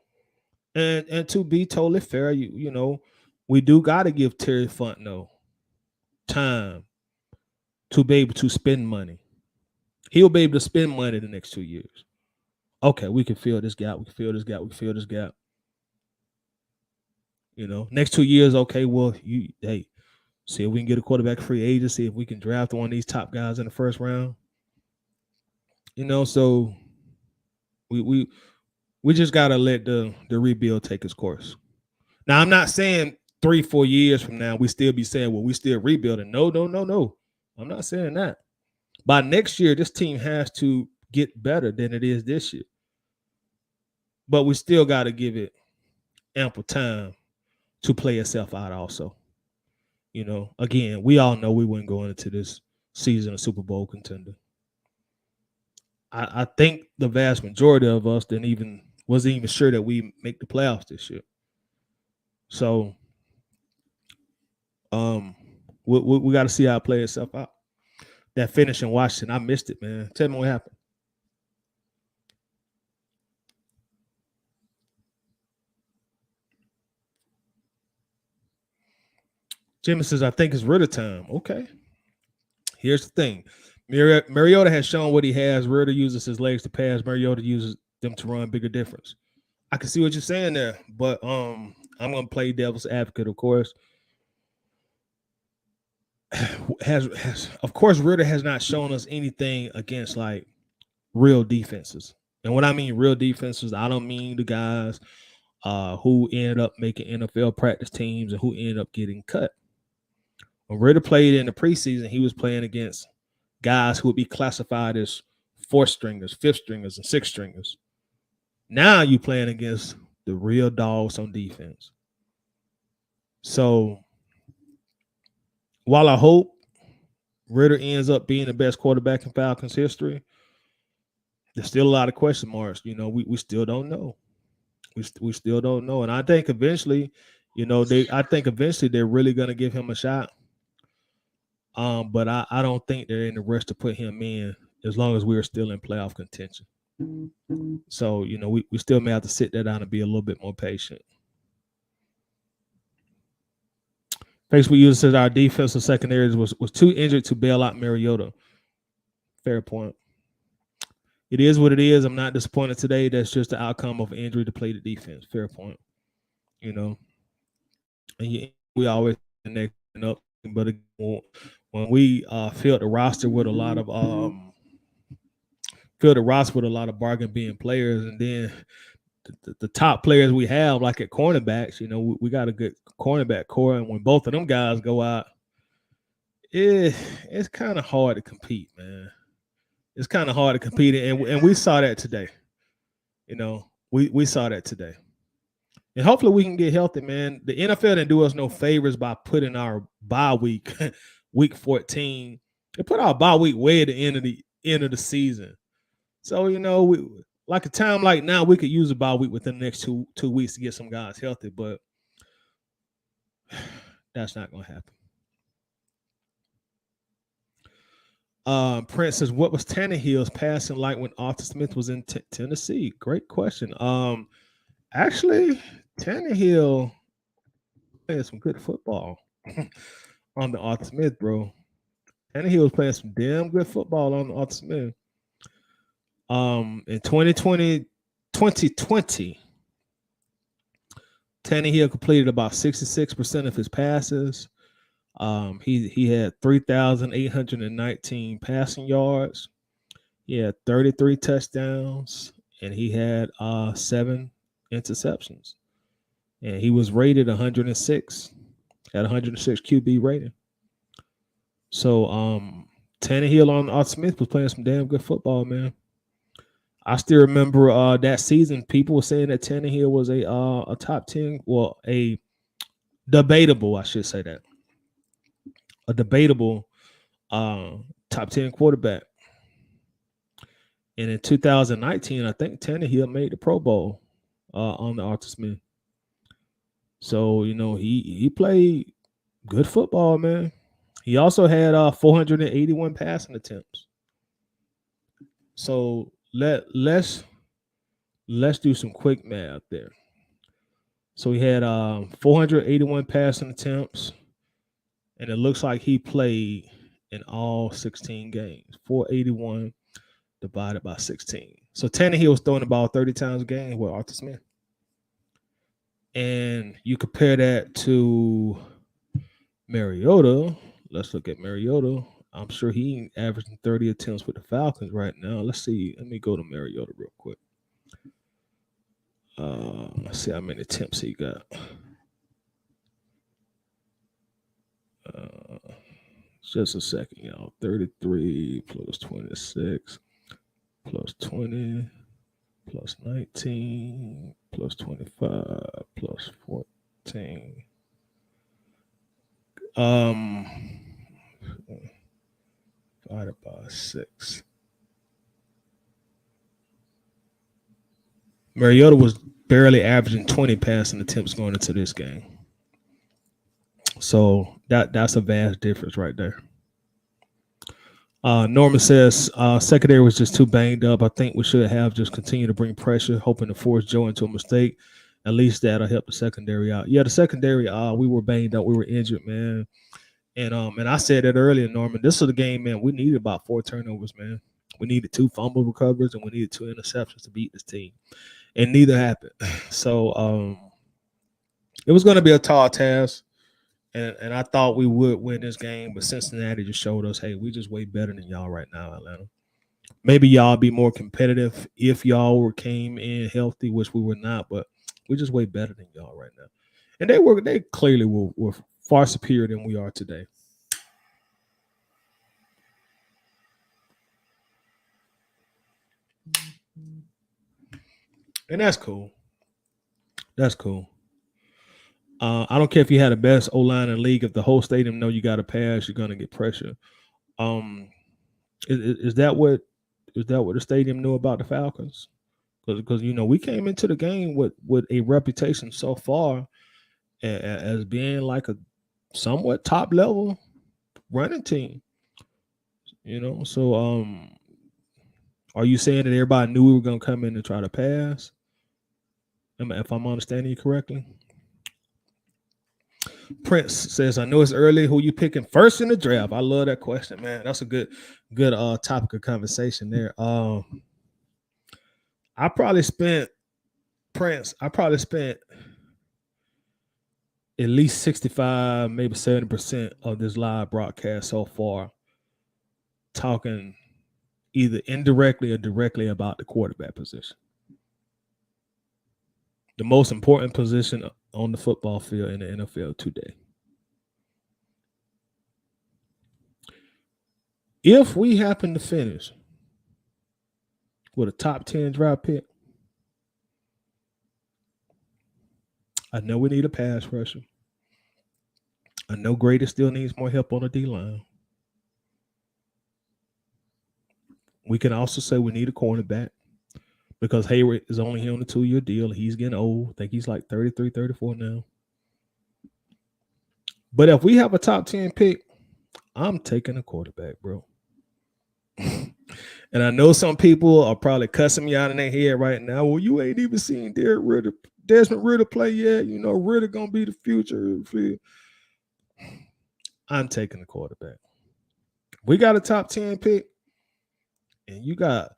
And to be totally fair, you know, we do got to give Terry Fontenot time to be able to spend money. He'll be able to spend money the next 2 years. Okay, we can fill this gap. We can fill this gap. We can fill this gap. You know, next 2 years, okay, well, hey, see if we can get a quarterback free agent, see if we can draft one of these top guys in the first round. You know, so we just gotta let the rebuild take its course. Now, I'm not saying 3-4 years from now we still be saying, well, we still rebuilding. No. I'm not saying that. By next year, this team has to get better than it is this year. But we still got to give it ample time to play itself out also. You know, again, we all know we wouldn't go into this season a Super Bowl contender. I think the vast majority of us wasn't even sure that we make the playoffs this year. So we got to see how it plays itself out. That finish in Washington, I missed it, man. Tell me what happened. Jimmy says, I think it's Ritter time. Okay. Here's the thing. Mariota has shown what he has. Ritter uses his legs to pass. Mariota uses them to run. Bigger difference. I can see what you're saying there, but I'm going to play devil's advocate, of course. Of course, Ritter has not shown us anything against like real defenses. And what I mean real defenses, I don't mean the guys who ended up making NFL practice teams and who ended up getting cut. When Ritter played in the preseason, he was playing against guys who would be classified as 4th stringers, 5th stringers, and 6th stringers. Now you're playing against the real dogs on defense. So while I hope Ritter ends up being the best quarterback in Falcons history, there's still a lot of question marks. You know, we still don't know. We still don't know. And I think eventually, you know, they're really going to give him a shot. But I don't think they're in the rush to put him in as long as we're still in playoff contention. So, you know, we still may have to sit there down and be a little bit more patient. Facebook user says our defensive secondaries was too injured to bail out Mariota. Fair point. It is what it is. I'm not disappointed today. That's just the outcome of injury to play the defense. Fair point. You know, and we always connect up, but when we filled the roster with a lot of bargain bin players, and then the top players we have, like at cornerbacks, you know, we got a good cornerback core, and when both of them guys go out, it's kind of hard to compete, man. It's kind of hard to compete, and we saw that today. You know, we saw that today. And hopefully we can get healthy, man. The NFL didn't do us no favors by putting our bye week, week 14. They put our bye week way at the end of the season. So, you know, like a time like now, we could use a bye week within the next two weeks to get some guys healthy, but that's not going to happen. Prince says, what was Tannehill's passing like when Arthur Smith was in Tennessee? Great question. Actually, Tannehill playing some good football on the Arthur Smith, bro. Tannehill was playing some damn good football on the Arthur Smith. In 2020, Tannehill completed about 66% of his passes. He had 3,819 passing yards. He had 33 touchdowns, and he had 7 interceptions. And he was rated 106, at 106 QB rating. So Tannehill on Arthur Smith was playing some damn good football, man. I still remember that season. People were saying that Tannehill was a top 10, well, a debatable, I should say that, a debatable top 10 quarterback. And in 2019, I think Tannehill made the Pro Bowl on the Arthur Smith. So, you know, he played good football, man. He also had 481 passing attempts. So let's do some quick math there. So he had 481 passing attempts, and it looks like he played in all 16 games. 481 divided by 16. So Tannehill was throwing the ball 30 times a game with Arthur Smith. And you compare that to Mariota. Let's look at Mariota. I'm sure he averaging 30 attempts with the Falcons right now. Let's see. Let me go to Mariota real quick. Let's see how many attempts he got. Just a second, y'all. 33 plus 26 plus 20 plus 19 plus 25 plus 14. Divided by 6. Mariota was barely averaging 20 passing attempts going into this game. So that's a vast difference right there. Norman says secondary was just too banged up. I think we should have just continued to bring pressure, hoping to force Joe into a mistake. At least that'll help the secondary out. Yeah, the secondary, we were banged up. We were injured, man. And I said it earlier, Norman. This is the game, man. We needed about 4 turnovers, man. We needed 2 fumble recoveries and we needed 2 interceptions to beat this team. And neither happened. So it was going to be a tall task. And I thought we would win this game, but Cincinnati just showed us, hey, we just way better than y'all right now, Atlanta. Maybe y'all be more competitive if y'all came in healthy, which we were not, but we're just way better than y'all right now. And they clearly were far superior than we are today. And that's cool. That's cool. I don't care if you had the best O-line in the league. If the whole stadium know you got to pass, you're gonna get pressure. Is that what the stadium knew about the Falcons? Because you know we came into the game with a reputation so far as being like a somewhat top level running team. You know, so are you saying that everybody knew we were gonna come in and try to pass? If I'm understanding you correctly. Prince says, I know it's early. Who you picking first in the draft? I love that question, man. That's a good topic of conversation there. I probably spent at least 65, maybe 70% of this live broadcast so far talking either indirectly or directly about the quarterback position. The most important position on the football field in the NFL today. If we happen to finish with a top 10 draft pick, I know we need a pass rusher. I know Grady still needs more help on the D-line. We can also say we need a cornerback because Hayward is only here on a 2-year deal. He's getting old. I think he's like 33, 34 now. But if we have a top 10 pick, I'm taking a quarterback, bro. And I know some people are probably cussing me out in their head right now. Well, you ain't even seen Desmond Ritter play yet. You know, Ritter gonna be the future. I'm taking the quarterback. We got a top 10 pick, and you got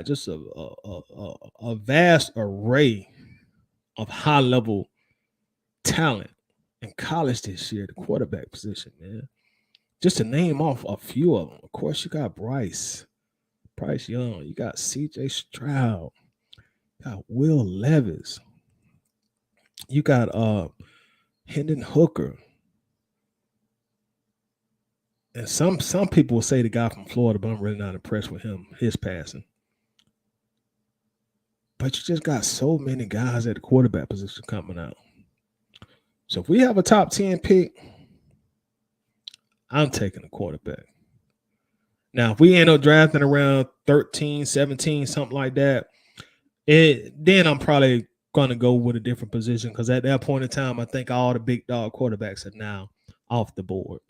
just a vast array of high level talent in college this year, the quarterback position, man. Just to name off a few of them. Of course, you got Bryce Young. You got C.J. Stroud. You got Will Levis. You got Hendon Hooker. And some people will say the guy from Florida, but I'm really not impressed with him, his passing. But you just got so many guys at the quarterback position coming out. So if we have a top 10 pick, I'm taking a quarterback. Now, if we end up drafting around 13, 17, something like that, then I'm probably going to go with a different position because at that point in time, I think all the big dog quarterbacks are now off the board.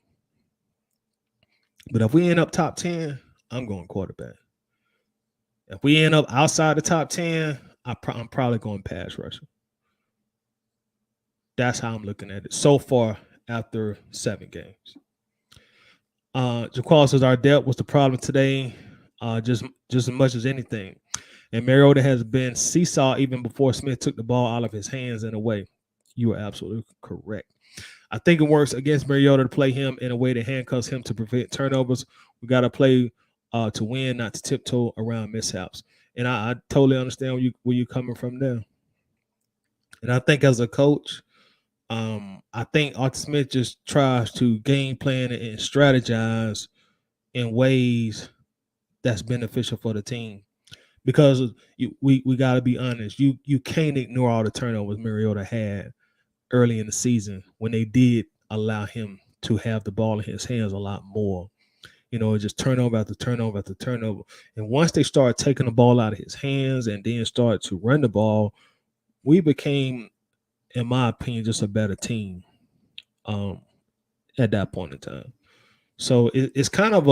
But if we end up top 10, I'm going quarterback. If we end up outside the top 10, I'm probably going pass rusher. That's how I'm looking at it so far after 7 games. Jaquan says our depth was the problem today, just as much as anything. And Mariota has been seesaw even before Smith took the ball out of his hands in a way. You are absolutely correct. I think it works against Mariota to play him in a way that handcuffs him to prevent turnovers. We got to play to win, not to tiptoe around mishaps. And I totally understand where you're coming from there. And I think as a coach, I think Arthur Smith just tries to game plan and strategize in ways that's beneficial for the team. Because we got to be honest, you can't ignore all the turnovers Mariota had early in the season when they did allow him to have the ball in his hands a lot more. You know, just turnover after turnover after turnover. And once they started taking the ball out of his hands and then started to run the ball, we became, in my opinion, just a better team at that point in time. So it's kind of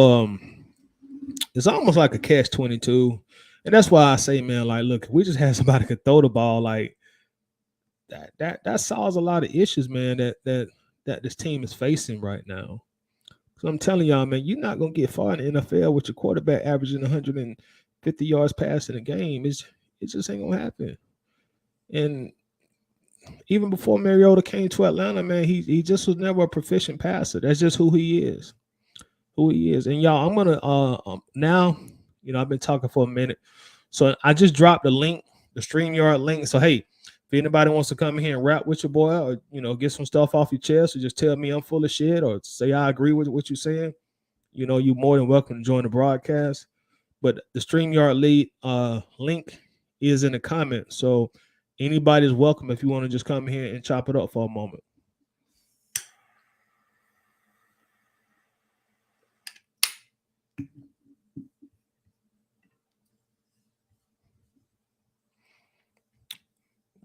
it's almost like a catch-22. And that's why I say, man, like, look, if we just had somebody could throw the ball, like that solves a lot of issues, man, that this team is facing right now. So I'm telling y'all, man, you're not gonna get far in the NFL with your quarterback averaging 150 yards passing a game. It just ain't gonna happen. And even before Mariota came to Atlanta, man, he just was never a proficient passer. That's just who he is. And y'all, I'm gonna now, you know, I've been talking for a minute. So I just dropped the link, the StreamYard link. So hey, if anybody wants to come in here and rap with your boy, or you know, get some stuff off your chest, or just tell me I'm full of shit, or say I agree with what you're saying, you know, you're more than welcome to join the broadcast. But the StreamYard link is in the comments. So anybody's welcome if you want to just come here and chop it up for a moment.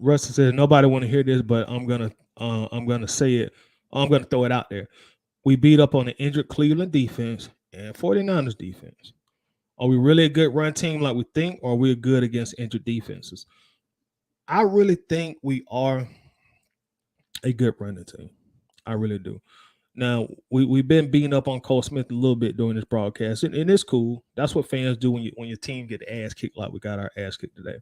Russell said nobody want to hear this, but I'm gonna say it. I'm gonna throw it out there. We beat up on the injured Cleveland defense and 49ers defense. Are we really a good run team like we think, or are we good against injured defenses? I really think we are a good running team. I really do. Now, we've been beating up on Cole Smith a little bit during this broadcast, and it's cool. That's what fans do when your team get the ass kicked like we got our ass kicked today.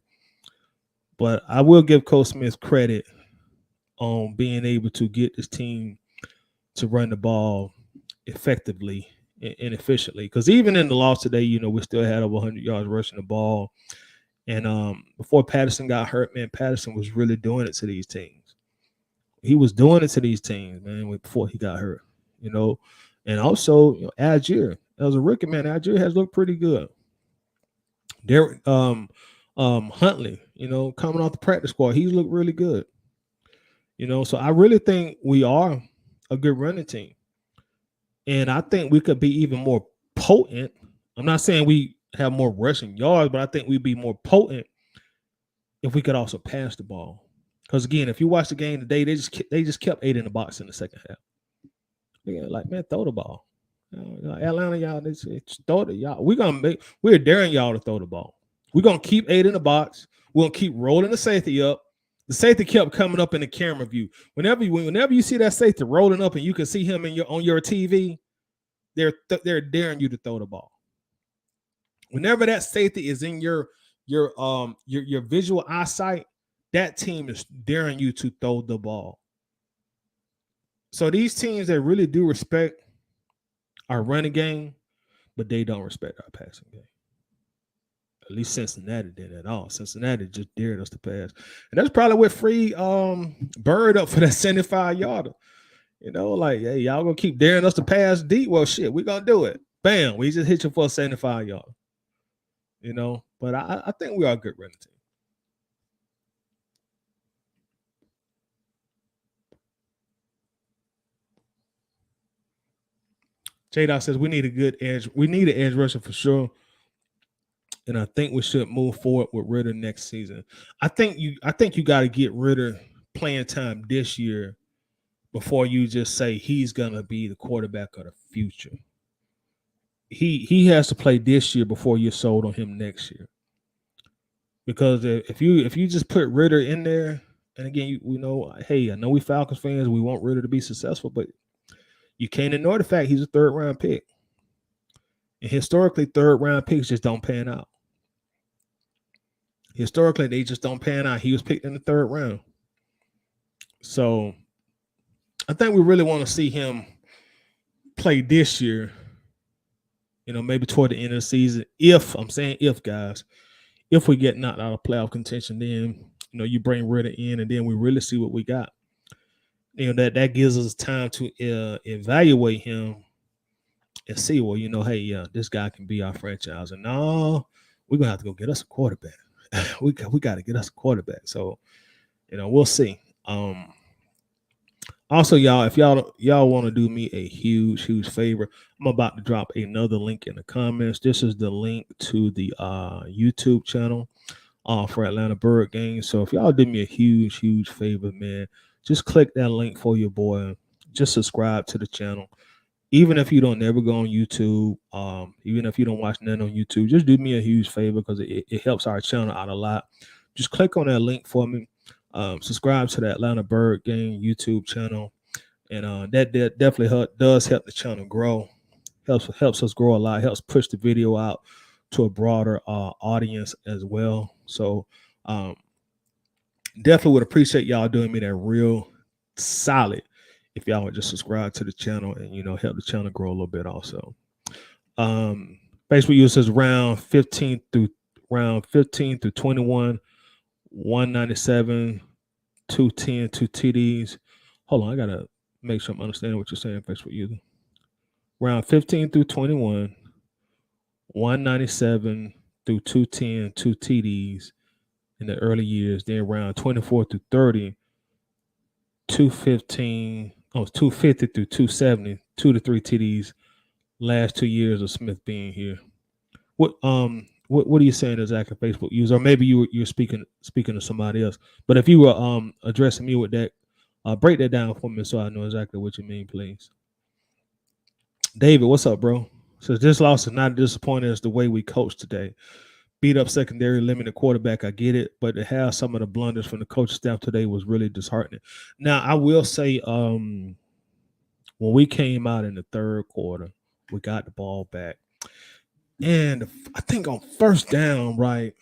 But I will give Cole Smith credit on being able to get this team to run the ball effectively and efficiently. Because even in the loss today, you know, we still had over 100 yards rushing the ball. And before Patterson got hurt, man, Patterson was really doing it to these teams. He was doing it to these teams, man, before he got hurt, you know. And also, you know, Algier, as a rookie, man, Algier has looked pretty good. Derek Huntley, you know, coming off the practice squad, he's looked really good. You know, so I really think we are a good running team. And I think we could be even more potent. I'm not saying we have more rushing yards, but I think we'd be more potent if we could also pass the ball. Because again, if you watch the game today, they just kept 8 in the box in the second half. They're like, man, throw the ball. Atlanta, y'all, they say, throw it, y'all. We're daring y'all to throw the ball. We're gonna keep 8 in the box. We're gonna keep rolling the safety up. The safety kept coming up in the camera view. Whenever you see that safety rolling up and you can see him on your TV, they're daring you to throw the ball. Whenever that safety is in your visual eyesight, that team is daring you to throw the ball. So these teams that really do respect our running game, but they don't respect our passing game. At least Cincinnati did at all. Cincinnati just dared us to pass. And that's probably what freed Bird up for that 75-yarder. Like, hey, y'all gonna keep daring us to pass deep? Well, shit, we gonna do it. Bam, we just hit you for a 75-yarder. But I think we are a good running team. J-Dot says we need a good edge. We need an edge rusher for sure. And I think we should move forward with Ritter next season. I think you got to get Ritter playing time this year before you just say he's gonna be the quarterback of the future. He has to play this year before you're sold on him next year. Because if you just put Ritter in there, and again, hey, I know we Falcons fans, we want Ritter to be successful, but you can't ignore the fact he's a 3rd-round pick. And historically, 3rd-round picks just don't pan out. Historically, they just don't pan out. He was picked in the 3rd round. So I think we really want to see him play this year, maybe toward the end of the season. I'm saying if, guys, if we get knocked out of playoff contention, then, you bring Ritter in and then we really see what we got. That gives us time to evaluate him and see, well, hey, this guy can be our franchise. And no, we're going to have to go get us a quarterback. we got to get us a quarterback. So, we'll see. Also, y'all, if y'all want to do me a huge favor, I'm about to drop another link in the comments. This is the link to the YouTube channel for Atlanta Bird Gang. So if y'all do me a huge favor, man, just click that link for your boy. Just subscribe to the channel. Even if you don't never go on YouTube, even if you don't watch nothing on YouTube, just do me a huge favor because it helps our channel out a lot. Just click on that link for me. Subscribe to the Atlanta Bird Gang YouTube channel, and that definitely does help the channel grow. Helps us grow a lot. Helps push the video out to a broader audience as well. So definitely would appreciate y'all doing me that real solid if y'all would just subscribe to the channel and help the channel grow a little bit also. Facebook users round 15 through 21, 197, 210, 2 TDs. Hold on, I gotta make sure I'm understanding what you're saying, Facebook user. Round 15 through 21, 197 through 210, 2 TDs in the early years. Then round 24 through 30, 250 through 270, 2 to 3 TDs. Last 2 years of Smith being here. What are you saying exactly, Facebook user? Or maybe you're speaking to somebody else. But if you were addressing me with that, break that down for me so I know exactly what you mean, please. David, what's up, bro? Says this loss is not disappointing as the way we coached today. Beat up secondary, limited quarterback, I get it, but to have some of the blunders from the coach staff today was really disheartening. Now, I will say, when we came out in the 3rd quarter, we got the ball back. And I think on 1st down, right,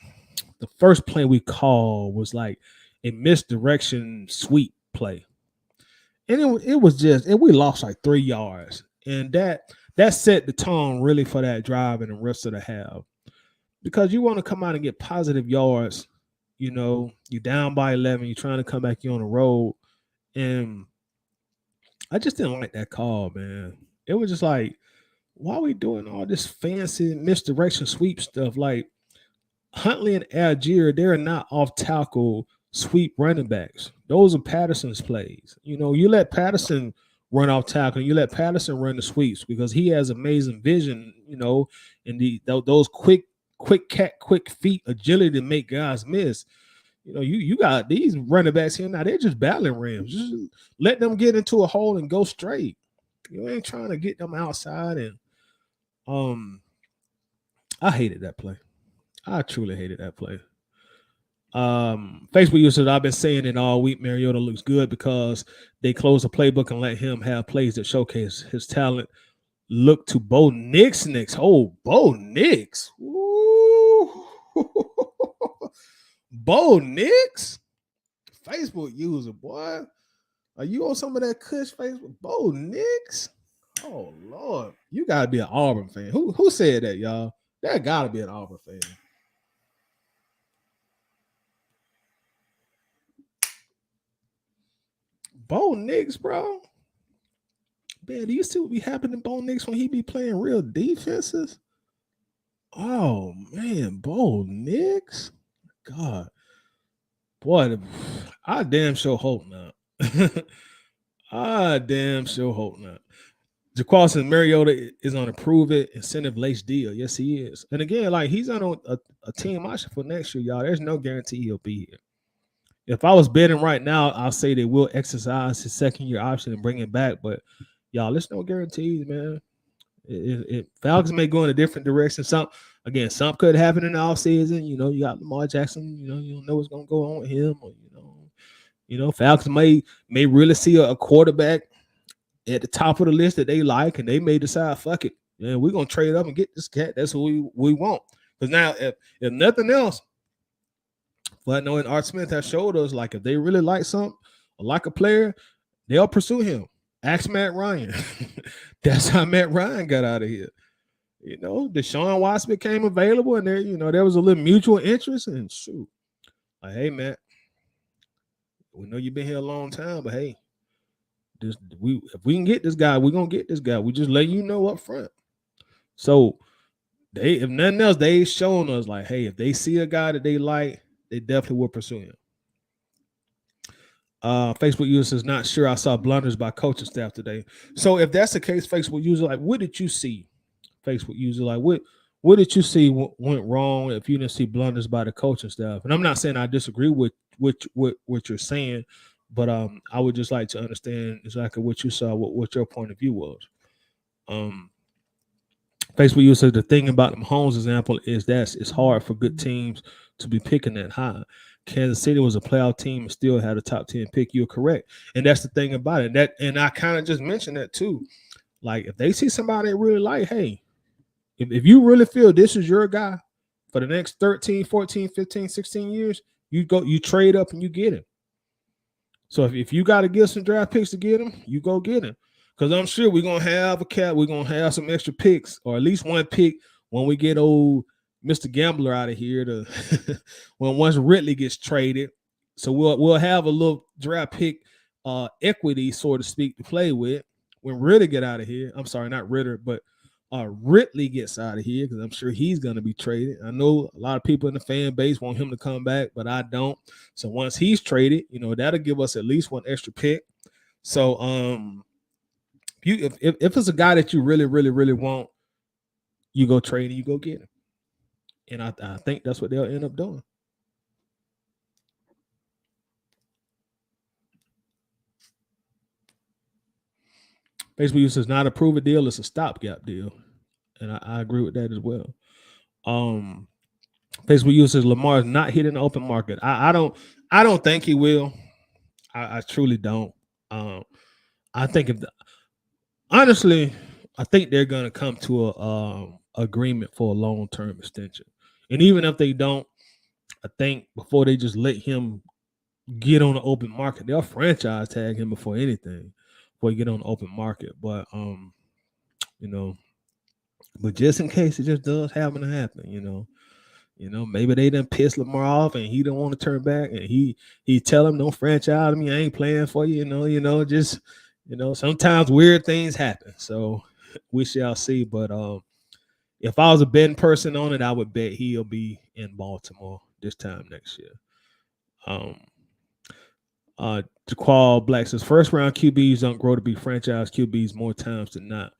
the first play we called was like a misdirection sweep play. And it was just, and we lost like 3 yards. And that set the tone really for that drive and the rest of the half. Because you want to come out and get positive yards, you're down by 11, you're trying to come back, you're on the road. And I just didn't like that call, man. It was just like, why are we doing all this fancy misdirection sweep stuff? Like Huntley and Algier, they're not off tackle sweep running backs. Those are Patterson's plays. You let Patterson run off tackle, you let Patterson run the sweeps because he has amazing vision, and those quick feet agility to make guys miss. You got these running backs here now, they're just battling rams. Just let them get into a hole and go straight. You ain't trying to get them outside. And I hated that play. I truly hated that play. Facebook users, I've been saying it all week. Mariota looks good because they close the playbook and let him have plays that showcase his talent. Look to Bo Nix next. Oh, Bo Nix. Ooh. Bo Nix? Facebook user, boy. Are you on some of that Kush Facebook? Bo Nix? Oh, Lord. You got to be an Auburn fan. Who said that, y'all? That got to be an Auburn fan. Bo Nix, bro. Man, do you see what be happening to Bo Nix when he be playing real defenses? Oh, man. Bo Nix? God. Boy, I damn sure hope not. I damn sure hope not. Jaquan says Mariota is on a prove it incentive lace deal. Yes, he is. And again, like he's on a team option for next year, y'all. There's no guarantee he'll be here. If I was betting right now, I'll say they will exercise his second year option and bring him back. But y'all, there's no guarantees, man. Falcons may go in a different direction. Some could happen in the offseason. You know, you got Lamar Jackson. You don't know what's gonna go on with him. Or Falcons may really see a quarterback at the top of the list that they like, and they may decide, fuck it, man, we're gonna trade up and get this cat. That's what we want. Because now, if nothing else, but knowing Art Smith has showed us, like if they really like something or like a player, they'll pursue him. Ask Matt Ryan. That's how Matt Ryan got out of here. Deshaun Watson became available, and there was a little mutual interest. And shoot, like, hey, Matt, we know you've been here a long time, but hey, if we can get this guy, we're gonna get this guy. We just let you know up front. So if nothing else, they've shown us like, hey, if they see a guy that they like, they definitely will pursue him. Facebook user says, not sure I saw blunders by coaching staff today. So if that's the case, Facebook user, like, what did you see? Facebook user, like, what did you see went wrong if you didn't see blunders by the coaching staff? And I'm not saying I disagree with what you're saying, but I would just like to understand exactly what you saw, what your point of view was. Facebook user says the thing about the Mahomes example is that it's hard for good teams to be picking that high. Kansas City was a playoff team and still had a top 10 pick. You're correct. And that's the thing about it. And I kind of just mentioned that too. Like, if they see somebody they really like, hey, if you really feel this is your guy for the next 13, 14, 15, 16 years, you trade up and you get him. So if you got to give some draft picks to get him, you go get him. Because I'm sure we're going to have a cap. We're going to have some extra picks, or at least one pick when we get old Mr. Gambler out of here once Ridley gets traded. So we'll have a little draft pick equity, so to speak, to play with when Ritter get out of here. I'm sorry, not Ritter, but Ridley gets out of here, because I'm sure he's going to be traded. I know a lot of people in the fan base want him to come back, but I don't. So once he's traded, that'll give us at least one extra pick. So if it's a guy that you really, really, really want, you go trade and you go get him. And I think that's what they'll end up doing. Basically, user says not a prove a deal, it's a stopgap deal. And I agree with that as well. Facebook user says Lamar is not hitting the open market. I don't think he will. I truly don't. I think honestly, I think they're gonna come to a agreement for a long-term extension. And even if they don't, I think before they just let him get on the open market, they'll franchise tag him before anything, before he get on the open market. But but just in case it just does happen to happen, maybe they done piss Lamar off and he don't want to turn back, and he tell him, don't franchise me, I ain't playing for you, just sometimes weird things happen. So we shall see. But if I was a betting person on it, I would bet he'll be in Baltimore this time next year. Jaqual Black says first round QBs don't grow to be franchise QBs more times than not.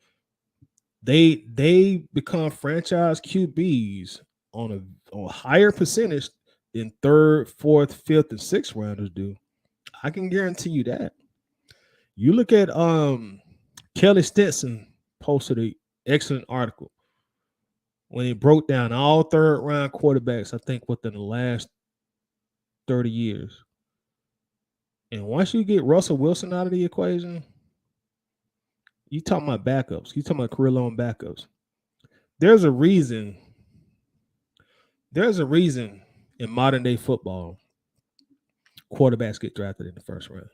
They become franchise QBs on a higher percentage than third, fourth, fifth, and sixth rounders do. I can guarantee you that. You look at Kelly Stetson posted an excellent article when he broke down all third round quarterbacks, I think, within the last 30 years. And once you get Russell Wilson out of the equation, you talking about backups. You talking about career long backups. There's a reason. There's a reason in modern day football quarterbacks get drafted in the first round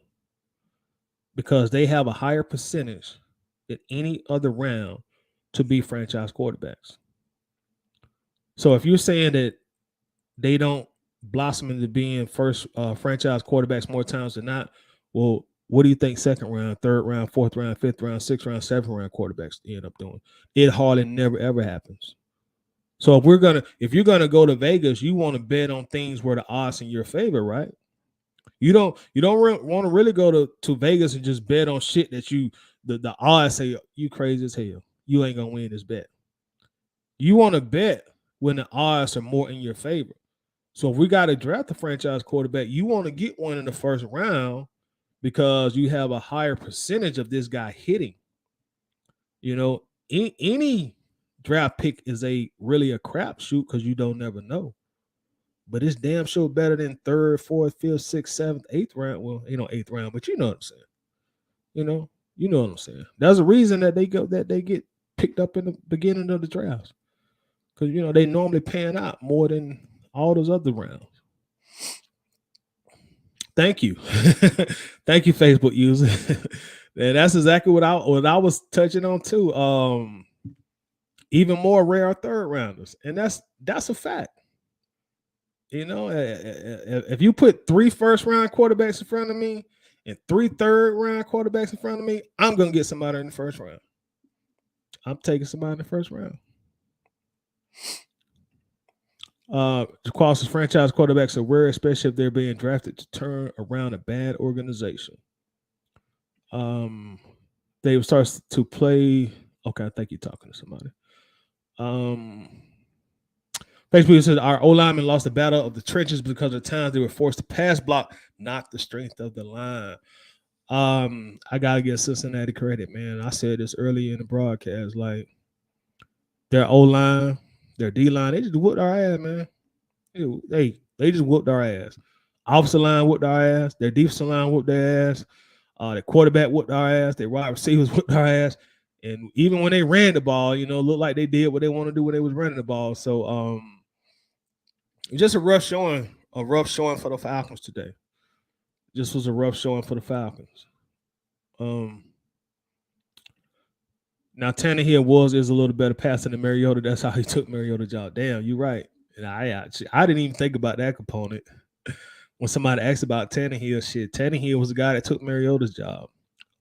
because they have a higher percentage than any other round to be franchise quarterbacks. So if you're saying that they don't blossom into being first franchise quarterbacks more times than not, well, what do you think second round, third round, fourth round, fifth round, sixth round, seventh round quarterbacks end up doing? It hardly never ever happens. So if you're gonna go to Vegas, you want to bet on things where the odds in your favor, right? You don't want to really go to Vegas and just bet on shit that the odds say you crazy as hell. You ain't gonna win this bet. You want to bet when the odds are more in your favor. So if we got to draft a franchise quarterback, you want to get one in the first round because you have a higher percentage of this guy hitting. You know, any draft pick is really a crapshoot because you don't never know. But it's damn sure better than third, fourth, fifth, sixth, seventh, eighth round. Well, eighth round, but you know what I'm saying. You know what I'm saying. There's a reason that they get picked up in the beginning of the drafts because they normally pan out more than all those other rounds. Thank you, thank you, Facebook user. And that's exactly what I was touching on too. Even more rare third rounders, and that's a fact. If you put 3 first round quarterbacks in front of me and 3 third round quarterbacks in front of me, I'm gonna get somebody in the first round. I'm taking somebody in the first round. Jaqual's franchise quarterbacks are rare, especially if they're being drafted to turn around a bad organization. They start to play. Okay, I think you're talking to somebody. Facebook says our O linemen lost the battle of the trenches because of the times they were forced to pass block, not the strength of the line. I gotta give Cincinnati credit, man. I said this earlier in the broadcast, like their O line, their D line, they just whooped our ass, man. They just whooped our ass. Offensive line whooped our ass. Their defensive line whooped their ass. The quarterback whooped our ass. Their wide receivers whooped our ass. And even when they ran the ball, it looked like they did what they want to do when they was running the ball. So just a rough showing for the Falcons today. Just was a rough showing for the Falcons. Now Tannehill is a little better passer than Mariota. That's how he took Mariota's job. Damn, you're right. And I didn't even think about that component. When somebody asked about Tannehill, Tannehill was the guy that took Mariota's job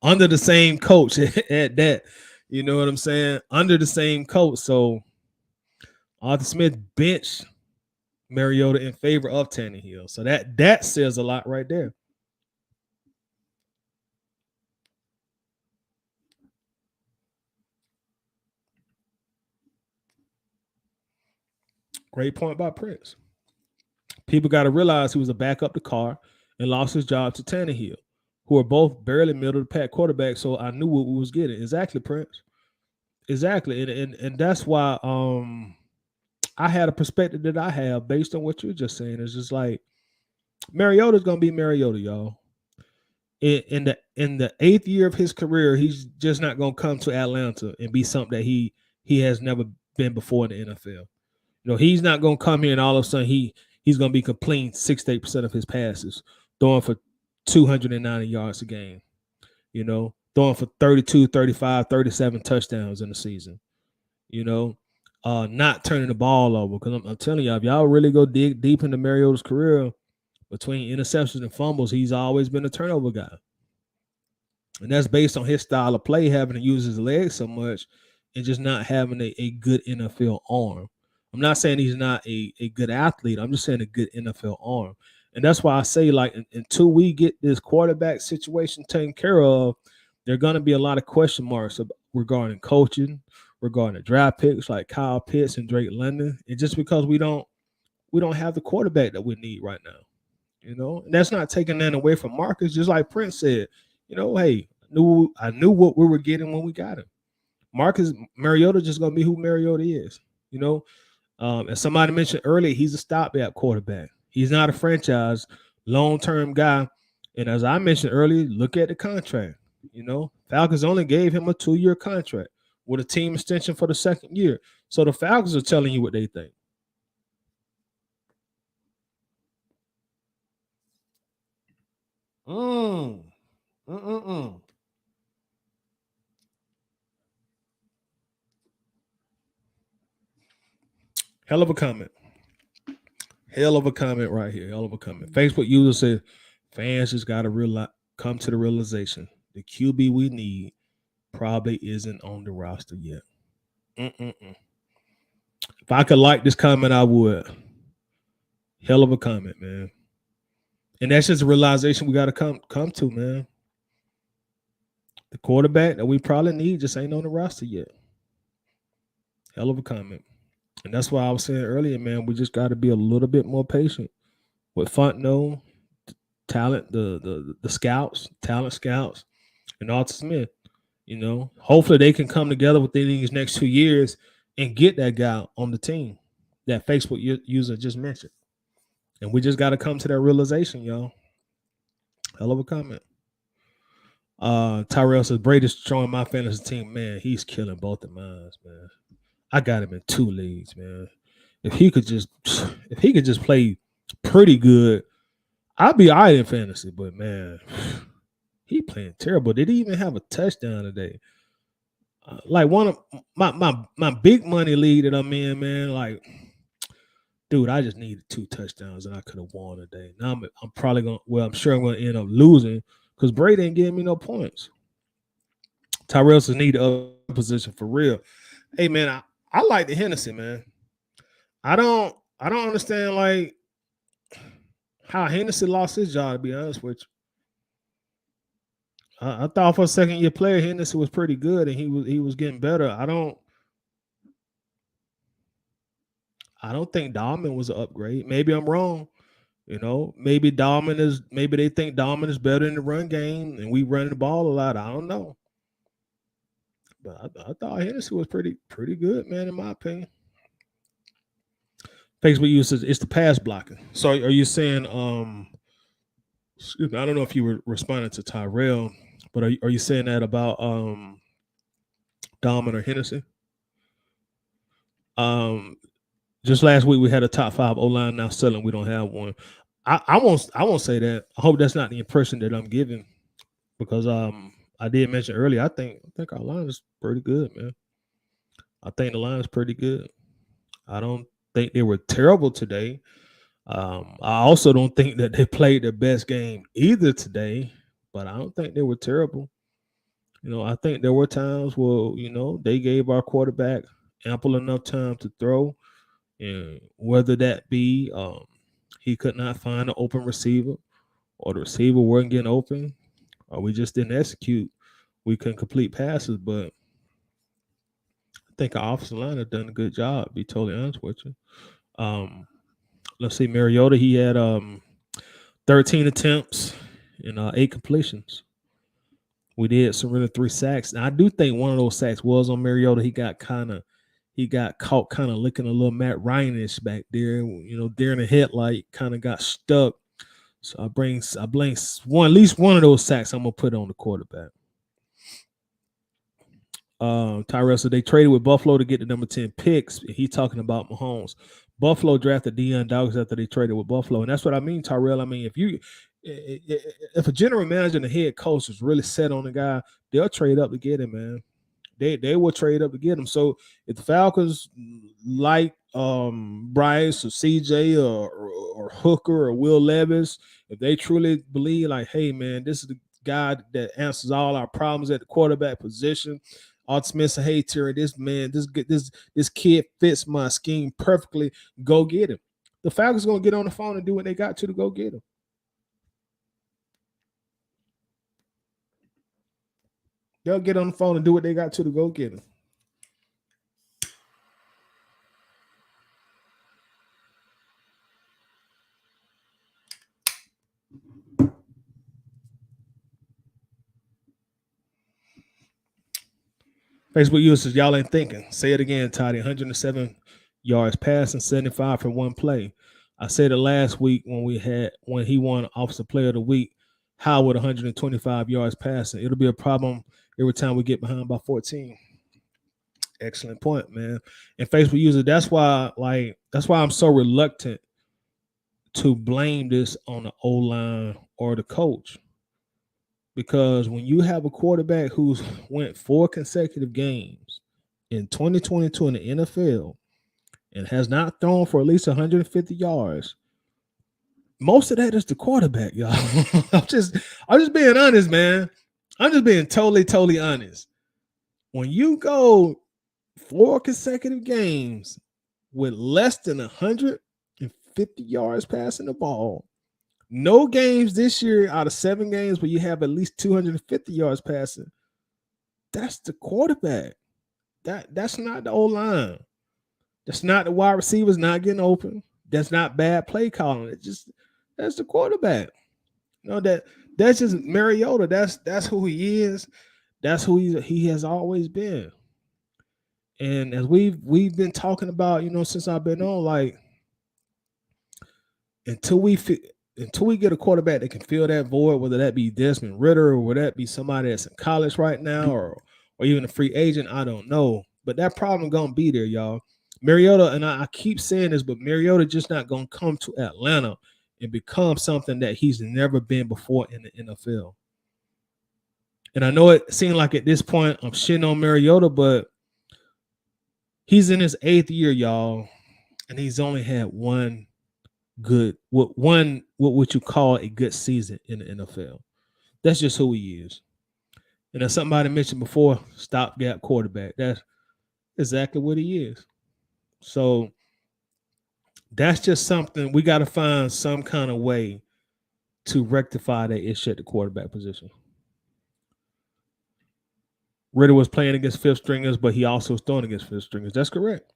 under the same coach at that. You know what I'm saying? Under the same coach. So Arthur Smith benched Mariota in favor of Tannehill. So that says a lot right there. Great point by Prince. People got to realize he was a backup to Carr and lost his job to Tannehill, who are both barely middle of the pack quarterbacks. So I knew what we was getting. Exactly, Prince. Exactly. And that's why I had a perspective that I have based on what you're just saying. It's just like Mariota's gonna be Mariota, y'all. In the 8th year of his career, he's just not gonna come to Atlanta and be something that he has never been before in the NFL. He's not gonna come here and all of a sudden he's gonna be completing 68% of his passes, throwing for 290 yards a game, throwing for 32, 35, 37 touchdowns in the season, not turning the ball over. Because I'm telling y'all, if y'all really go dig deep into Mariota's career, between interceptions and fumbles, he's always been a turnover guy. And that's based on his style of play, having to use his legs so much and just not having a good NFL arm. I'm not saying he's not a good athlete. I'm just saying a good NFL arm. And that's why I say, like, until we get this quarterback situation taken care of, there are going to be a lot of question marks regarding coaching, regarding the draft picks like Kyle Pitts and Drake London. And just because we don't have the quarterback that we need right now. And that's not taking that away from Marcus. Just like Prince said, hey, knew what we were getting when we got him. Marcus Mariota just gonna be who Mariota is. You know, as somebody mentioned earlier, he's a stopgap quarterback. He's not a franchise long-term guy. And as I mentioned earlier, look at the contract. You know, Falcons only gave him a 2-year contract with a team extension for the second year. So the Falcons are telling you what they think. Mm. Mm-mm-mm. Hell of a comment. Hell of a comment right here. Hell of a comment. Facebook user said fans just got to come to the realization the QB we need probably isn't on the roster yet. Mm-mm-mm. If I could like this comment, I would. Hell of a comment, man. And that's just a realization we got to come to, man. The quarterback that we probably need just ain't on the roster yet. Hell of a comment. And that's why I was saying earlier, man, we just got to be a little bit more patient with Fontenot, talent, the scouts, talent scouts, and Arthur Smith. You know, hopefully they can come together within these next 2 years and get that guy on the team that Facebook user just mentioned. And we just got to come to that realization, y'all. Hell of a comment. Tyrell says Brady's showing my fantasy team, man. He's killing both of mine, man. I got him in 2 leagues, man. If he could just play pretty good, I'd be all right in fantasy. But man, he playing terrible. Did he even have a touchdown today? Like one of my big money league that I'm in, man. Like, dude, I just needed 2 touchdowns and I could have won today. Now I'm probably gonna. Well, I'm sure I'm gonna end up losing because Brady ain't giving me no points. Tyrell says need the other position for real. Hey man, I like the Hennessy, man. I don't understand like how Hennessy lost his job, to be honest with you. I thought for a second year player Hennessy was pretty good and he was getting better. I don't think Dahlman was an upgrade. Maybe I'm wrong. You know, maybe they think Dahlman is better in the run game and we running the ball a lot. I don't know. But I thought Hennessy was pretty good, man, in my opinion. Facebook uses it's the pass blocking. So are you saying excuse me, I don't know if you were responding to Tyrell, but are you saying that about Dahlman or Hennessy? Um just last week we had a top 5 O line. Now suddenly we don't have one. I won't say that. I hope that's not the impression that I'm giving because I did mention earlier. I think our line is pretty good, man. I think the line is pretty good. I don't think they were terrible today. I also don't think that they played their best game either today, but I don't think they were terrible. You know, I think there were times where they gave our quarterback ample enough time to throw, and whether that be he could not find an open receiver, or the receiver wasn't getting open, or we just didn't execute. We couldn't complete passes, but I think our offensive line have done a good job. To be totally honest with you. Um, let's see, Mariota, he had 13 attempts and 8 completions. We did surrender 3 sacks. Now I do think one of those sacks was on Mariota. He got caught kind of looking a little Matt Ryanish back there. During the headlight, kind of got stuck. So I blame at least one of those sacks I'm gonna put on the quarterback. Tyrell said they traded with Buffalo to get the number 10 picks. He talking about Mahomes. Buffalo drafted Deion Dawkins after they traded with Buffalo, and that's what I mean, Tyrell. I mean, if a general manager and a head coach is really set on the guy, they'll trade up to get him, man. They will trade up to get him. So if the Falcons like Bryce or CJ or Hooker or Will Levis, if they truly believe like, hey man, this is the guy that answers all our problems at the quarterback position. Art Smith said, hey Terry, this kid fits my scheme perfectly. Go get him. The Falcons gonna get on the phone and do what they got to go get him. They'll get on the phone and do what they got to go get him. Facebook users, y'all ain't thinking. Say it again, Toddy. 107 yards passing, 75 for one play. I said it last week when he won Officer Player of the Week. How with 125 yards passing? It'll be a problem every time we get behind by 14. Excellent point, man. And Facebook user, that's why I'm so reluctant to blame this on the O line or the coach. Because when you have a quarterback who's went 4 consecutive games in 2022 in the NFL and has not thrown for at least 150 yards, most of that is the quarterback, y'all. I'm just being honest, man. I'm just being totally honest. When you go 4 consecutive games with less than 150 yards passing the ball, no games this year out of 7 games where you have at least 250 yards passing, that's the quarterback. That's not the old line. That's not the wide receivers not getting open. That's not bad play calling. That's the quarterback. You know that's just Mariota. That's who he is. That's who he has always been. And as we've been talking about, since I've been on, like until we get a quarterback that can fill that void, whether that be Desmond Ritter or whether that be somebody that's in college right now or even a free agent, I don't know. But that problem gonna be there, y'all. Mariota, and I keep saying this, but Mariota just not gonna come to Atlanta and become something that he's never been before in the NFL. And I know it seemed like at this point I'm shitting on Mariota, but he's in his 8th year, y'all, and he's only had one what would you call a good season in the NFL. That's just who he is. And as somebody mentioned before, stopgap quarterback. That's exactly what he is. So that's just something we got to find some kind of way to rectify that issue at the quarterback position. Ritter was playing against fifth stringers, but he also was throwing against fifth stringers. That's correct.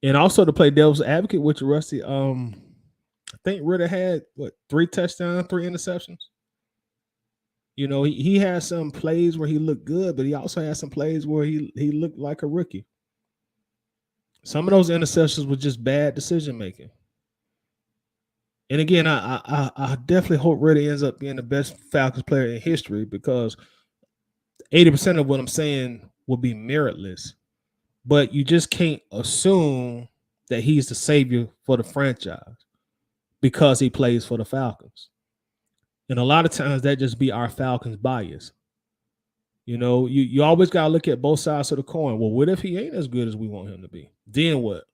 And also to play devil's advocate with you, Rusty, I think Ritter had 3 touchdowns, 3 interceptions. He had some plays where he looked good, but he also had some plays where he looked like a rookie. Some of those interceptions were just bad decision making. And again, I definitely hope Ritter ends up being the best Falcons player in history because 80% of what I'm saying will be meritless. But you just can't assume that he's the savior for the franchise because he plays for the Falcons. And a lot of times that just be our Falcons bias. You always got to look at both sides of the coin. Well, what if he ain't as good as we want him to be? Then what?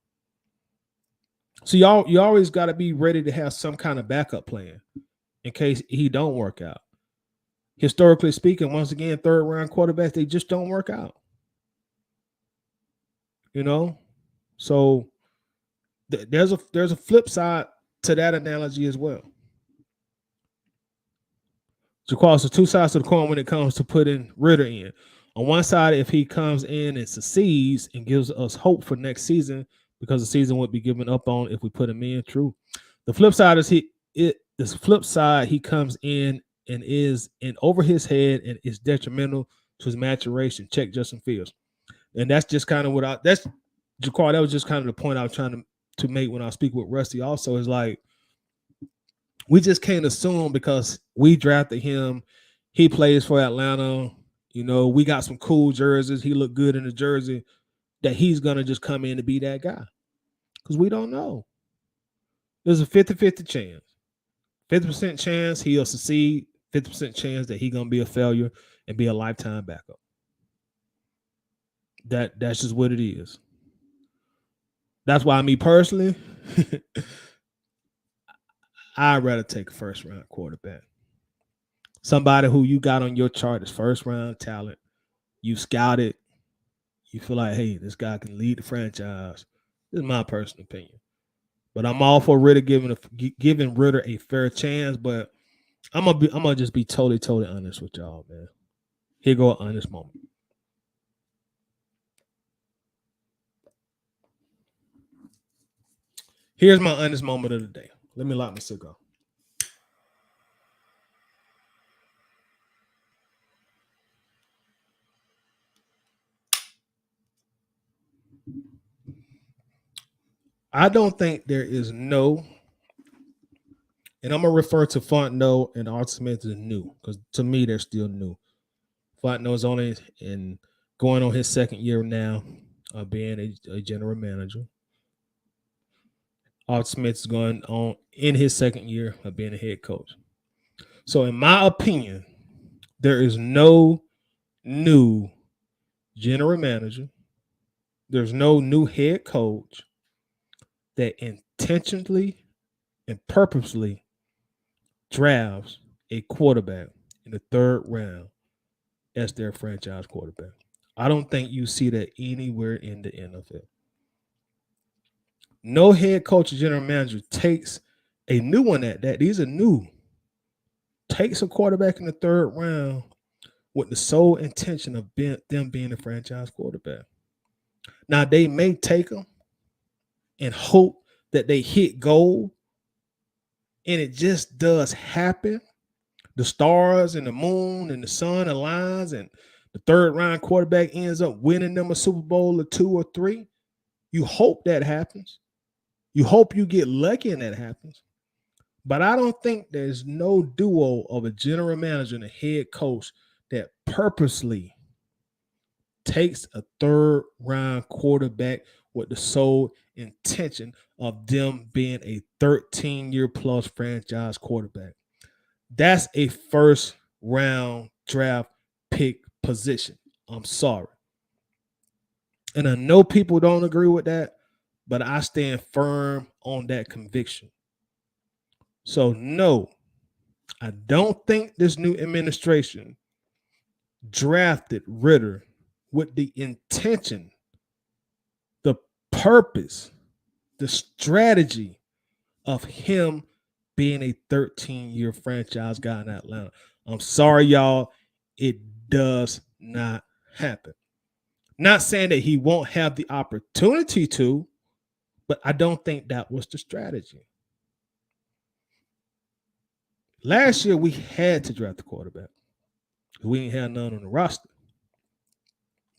So you always got to be ready to have some kind of backup plan in case he don't work out. Historically speaking, once again, 3rd round quarterbacks, they just don't work out. So there's a flip side to that analogy as well. Jaquan, so 2 sides of the coin when it comes to putting Ritter in. On one side, if he comes in and succeeds and gives us hope for next season, because the season would be given up on if we put him in. True. The flip side is he comes in and is in over his head and is detrimental to his maturation. Check Justin Fields. And that's just kind of Jaquan, that was just kind of the point I was trying to make when I speak with Rusty also is like, we just can't assume because we drafted him, he plays for Atlanta, we got some cool jerseys, he looked good in the jersey, that he's going to just come in and be that guy. Because we don't know. There's a 50-50 chance. 50% chance he'll succeed, 50% chance that he's going to be a failure and be a lifetime backup. That's just what it is. That's why me personally, I'd rather take a 1st round quarterback. Somebody who you got on your chart as 1st round talent. You scouted. You feel like, hey, this guy can lead the franchise. This is my personal opinion. But I'm all for Ritter giving Ritter a fair chance. But I'm gonna just be totally honest with y'all, man. Here go an honest moment. Here's my honest moment of the day. Let me light my cigar. I don't think there is no, and I'm gonna refer to Fontenot and Art Smith as new because to me they're still new. Fontenot is only in going on his second year now, being a general manager. Art Smith is going on in his second year of being a head coach. So, in my opinion, there is no new general manager. There's no new head coach that intentionally and purposely drafts a quarterback in the third round as their franchise quarterback. I don't think you see that anywhere in the NFL. No head coach or general manager takes a new one at that. These are new. Takes a quarterback in the third round with the sole intention of them being a franchise quarterback. Now, they may take them and hope that they hit gold, and it just does happen. The stars and the moon and the sun aligns, and the third round quarterback ends up winning them a Super Bowl or 2 or 3. You hope that happens. You hope you get lucky and that happens. But I don't think there's no duo of a general manager and a head coach that purposely takes a third round quarterback with the sole intention of them being a 13-year plus franchise quarterback. That's a first round draft pick position. I'm sorry. And I know people don't agree with that, but I stand firm on that conviction. So, no, I don't think this new administration drafted Ritter with the intention, the purpose, the strategy of him being a 13-year franchise guy in Atlanta. I'm sorry, y'all. It does not happen. Not saying that he won't have the opportunity to, but I don't think that was the strategy. Last year, we had to draft the quarterback. We didn't have none on the roster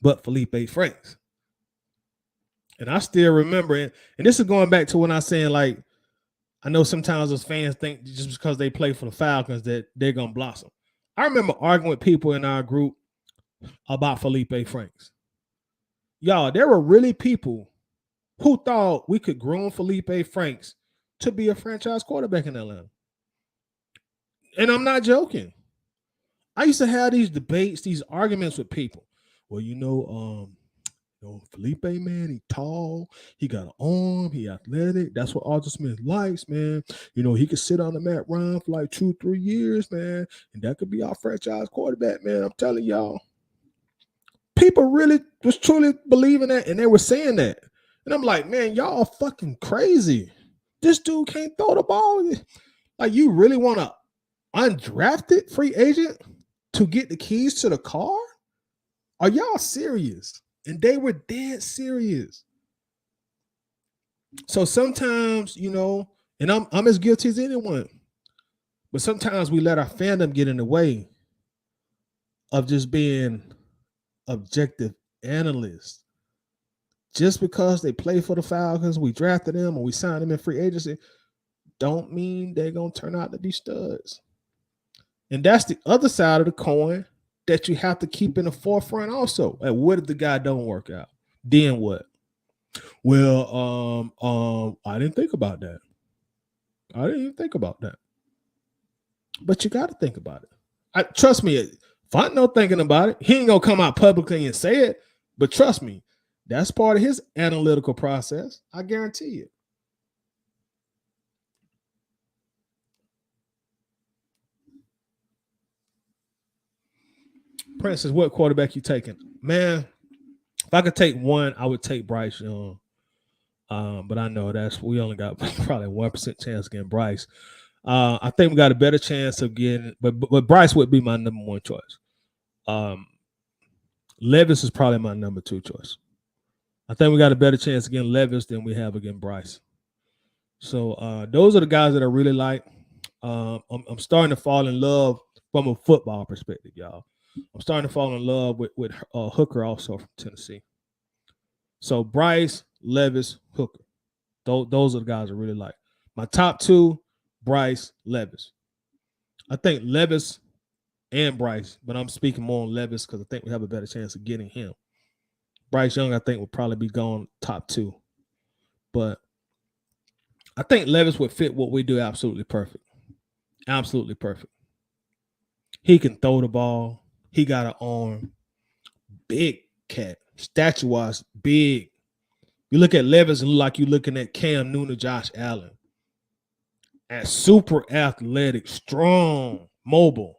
but Felipe Franks. And I still remember it. And this is going back to when I was saying, like, I know sometimes those fans think just because they play for the Falcons that they're going to blossom. I remember arguing with people in our group about Felipe Franks. Y'all, there were really people who thought we could groom Felipe Franks to be a franchise quarterback in Atlanta. And I'm not joking. I used to have these debates, these arguments with people. Well, Felipe, man, he tall, he got an arm, he athletic. That's what Arthur Smith likes, man. He could sit on the mat run for like 2-3 years, man, and that could be our franchise quarterback, man. I'm telling y'all. People really was truly believing that, and they were saying that. And I'm like, man, y'all fucking crazy. This dude can't throw the ball. Like, you really want to undrafted free agent to get the keys to the car? Are y'all serious? And they were dead serious. So sometimes, and I'm as guilty as anyone, but sometimes we let our fandom get in the way of just being objective analysts. Just because they play for the Falcons, we drafted them or we signed them in free agency, don't mean they're going to turn out to be studs. And that's the other side of the coin that you have to keep in the forefront also. Like, what if the guy don't work out? Then what? Well, I didn't think about that. I didn't even think about that. But you got to think about it. Trust me, if I'm not thinking about it, he ain't going to come out publicly and say it. But trust me, that's part of his analytical process. I guarantee you. Princess, what quarterback you taking? Man, if I could take one, I would take Bryce Young. But I know we only got probably 1% chance against Bryce. I think we got a better chance of getting, but Bryce would be my number one choice. Levis is probably my number 2 choice. I think we got a better chance against Levis than we have against Bryce. So those are the guys that I really like. I'm starting to fall in love from a football perspective, y'all. I'm starting to fall in love with Hooker also from Tennessee. So Bryce, Levis, Hooker. Those are the guys I really like. My top two, Bryce, Levis. I think Levis and Bryce, but I'm speaking more on Levis because I think we have a better chance of getting him. Bryce Young, I think, will probably be gone top two. But I think Levis would fit what we do absolutely perfect. Absolutely perfect. He can throw the ball. He got an arm. Big cat. Statue-wise, big. You look at Levis and look like you're looking at Cam Newton or Josh Allen. And super athletic, strong, mobile.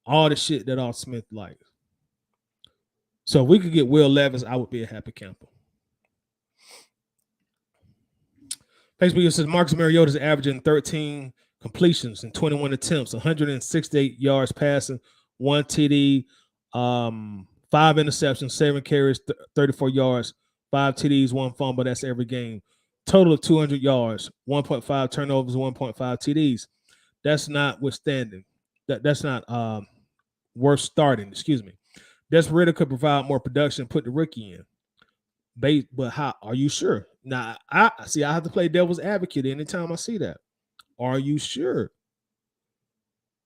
All the shit that Art Smith likes. So if we could get Will Levis, I would be a happy camper. Facebook says Marcus Mariota's averaging 13 completions and 21 attempts, 168 yards passing, 1 TD, 5 interceptions, 7 carries, 34 yards, 5 TDs, 1 fumble. That's every game. Total of 200 yards, 1.5 turnovers, 1.5 TDs. That's not withstanding. That's not worth starting. Excuse me. Des Ridder could provide more production, put the rookie in. But how are you sure? Now, I have to play devil's advocate anytime I see that. Are you sure?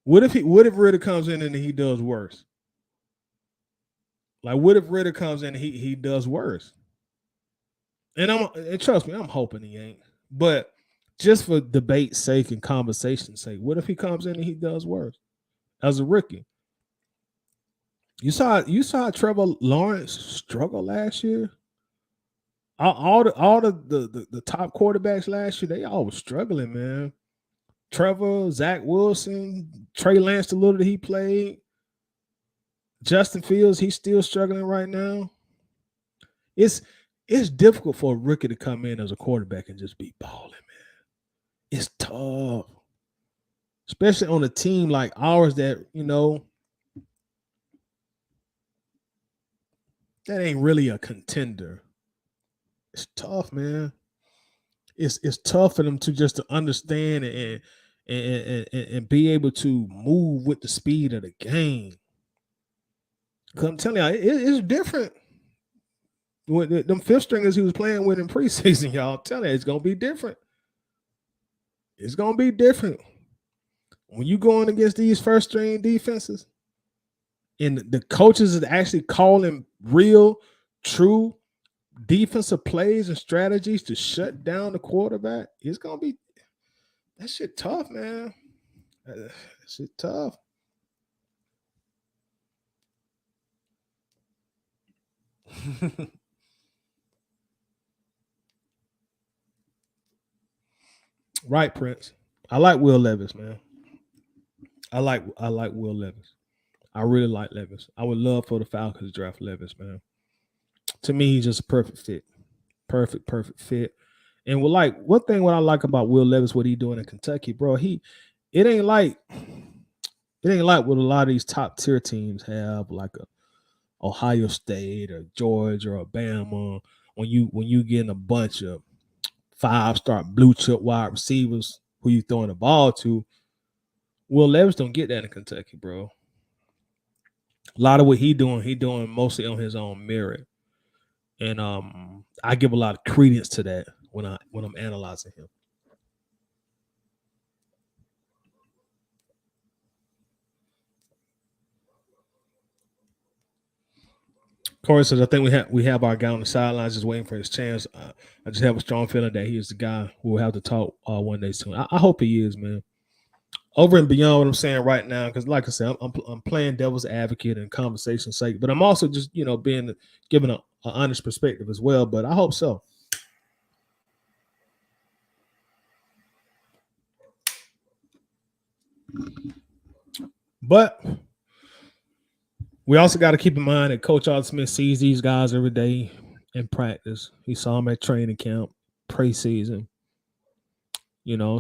What if Ridder comes in and he does worse? Like, what if Ridder comes in and he does worse? And trust me, I'm hoping he ain't. But just for debate's sake and conversation's sake, what if he comes in and he does worse as a rookie? You saw Trevor Lawrence struggle last year. All the top quarterbacks last year, they all were struggling, man. Trevor, Zach Wilson, Trey Lance, the little that he played. Justin Fields, he's still struggling right now. It's difficult for a rookie to come in as a quarterback and just be balling, man. It's tough. Especially on a team like ours that, that ain't really a contender. It's tough, man. It's tough for them to understand and be able to move with the speed of the game. Cause I'm telling you, it's different. With them fifth stringers he was playing with in preseason, y'all. I'm telling you, it's gonna be different. It's gonna be different when you going against these first string defenses, and the coaches is actually calling real, true defensive plays and strategies to shut down the quarterback. It's gonna be that shit tough, man. That shit tough. Right, Prince. I like Will Levis, man. I like Will Levis. I really like Levis. I would love for the Falcons to draft Levis, man. To me, he's just a perfect fit. Perfect fit. And what I like about Will Levis, what he doing in Kentucky, bro, it ain't like what a lot of these top tier teams have, like a Ohio State or Georgia or Bama, when you getting a bunch of 5-star blue chip wide receivers who you throwing the ball to. Will Levis don't get that in Kentucky, bro. A lot of what he doing mostly on his own merit. And I give a lot of credence to that when I'm analyzing him. Corey says, I think we have our guy on the sidelines just waiting for his chance. I just have a strong feeling that he is the guy who will have to talk one day soon. I hope he is, man. Over and beyond what I'm saying right now, because like I said, I'm playing devil's advocate and conversation sake, but I'm also just giving an honest perspective as well. But I hope so. But we also got to keep in mind that Coach Art Smith sees these guys every day in practice. He saw them at training camp, preseason.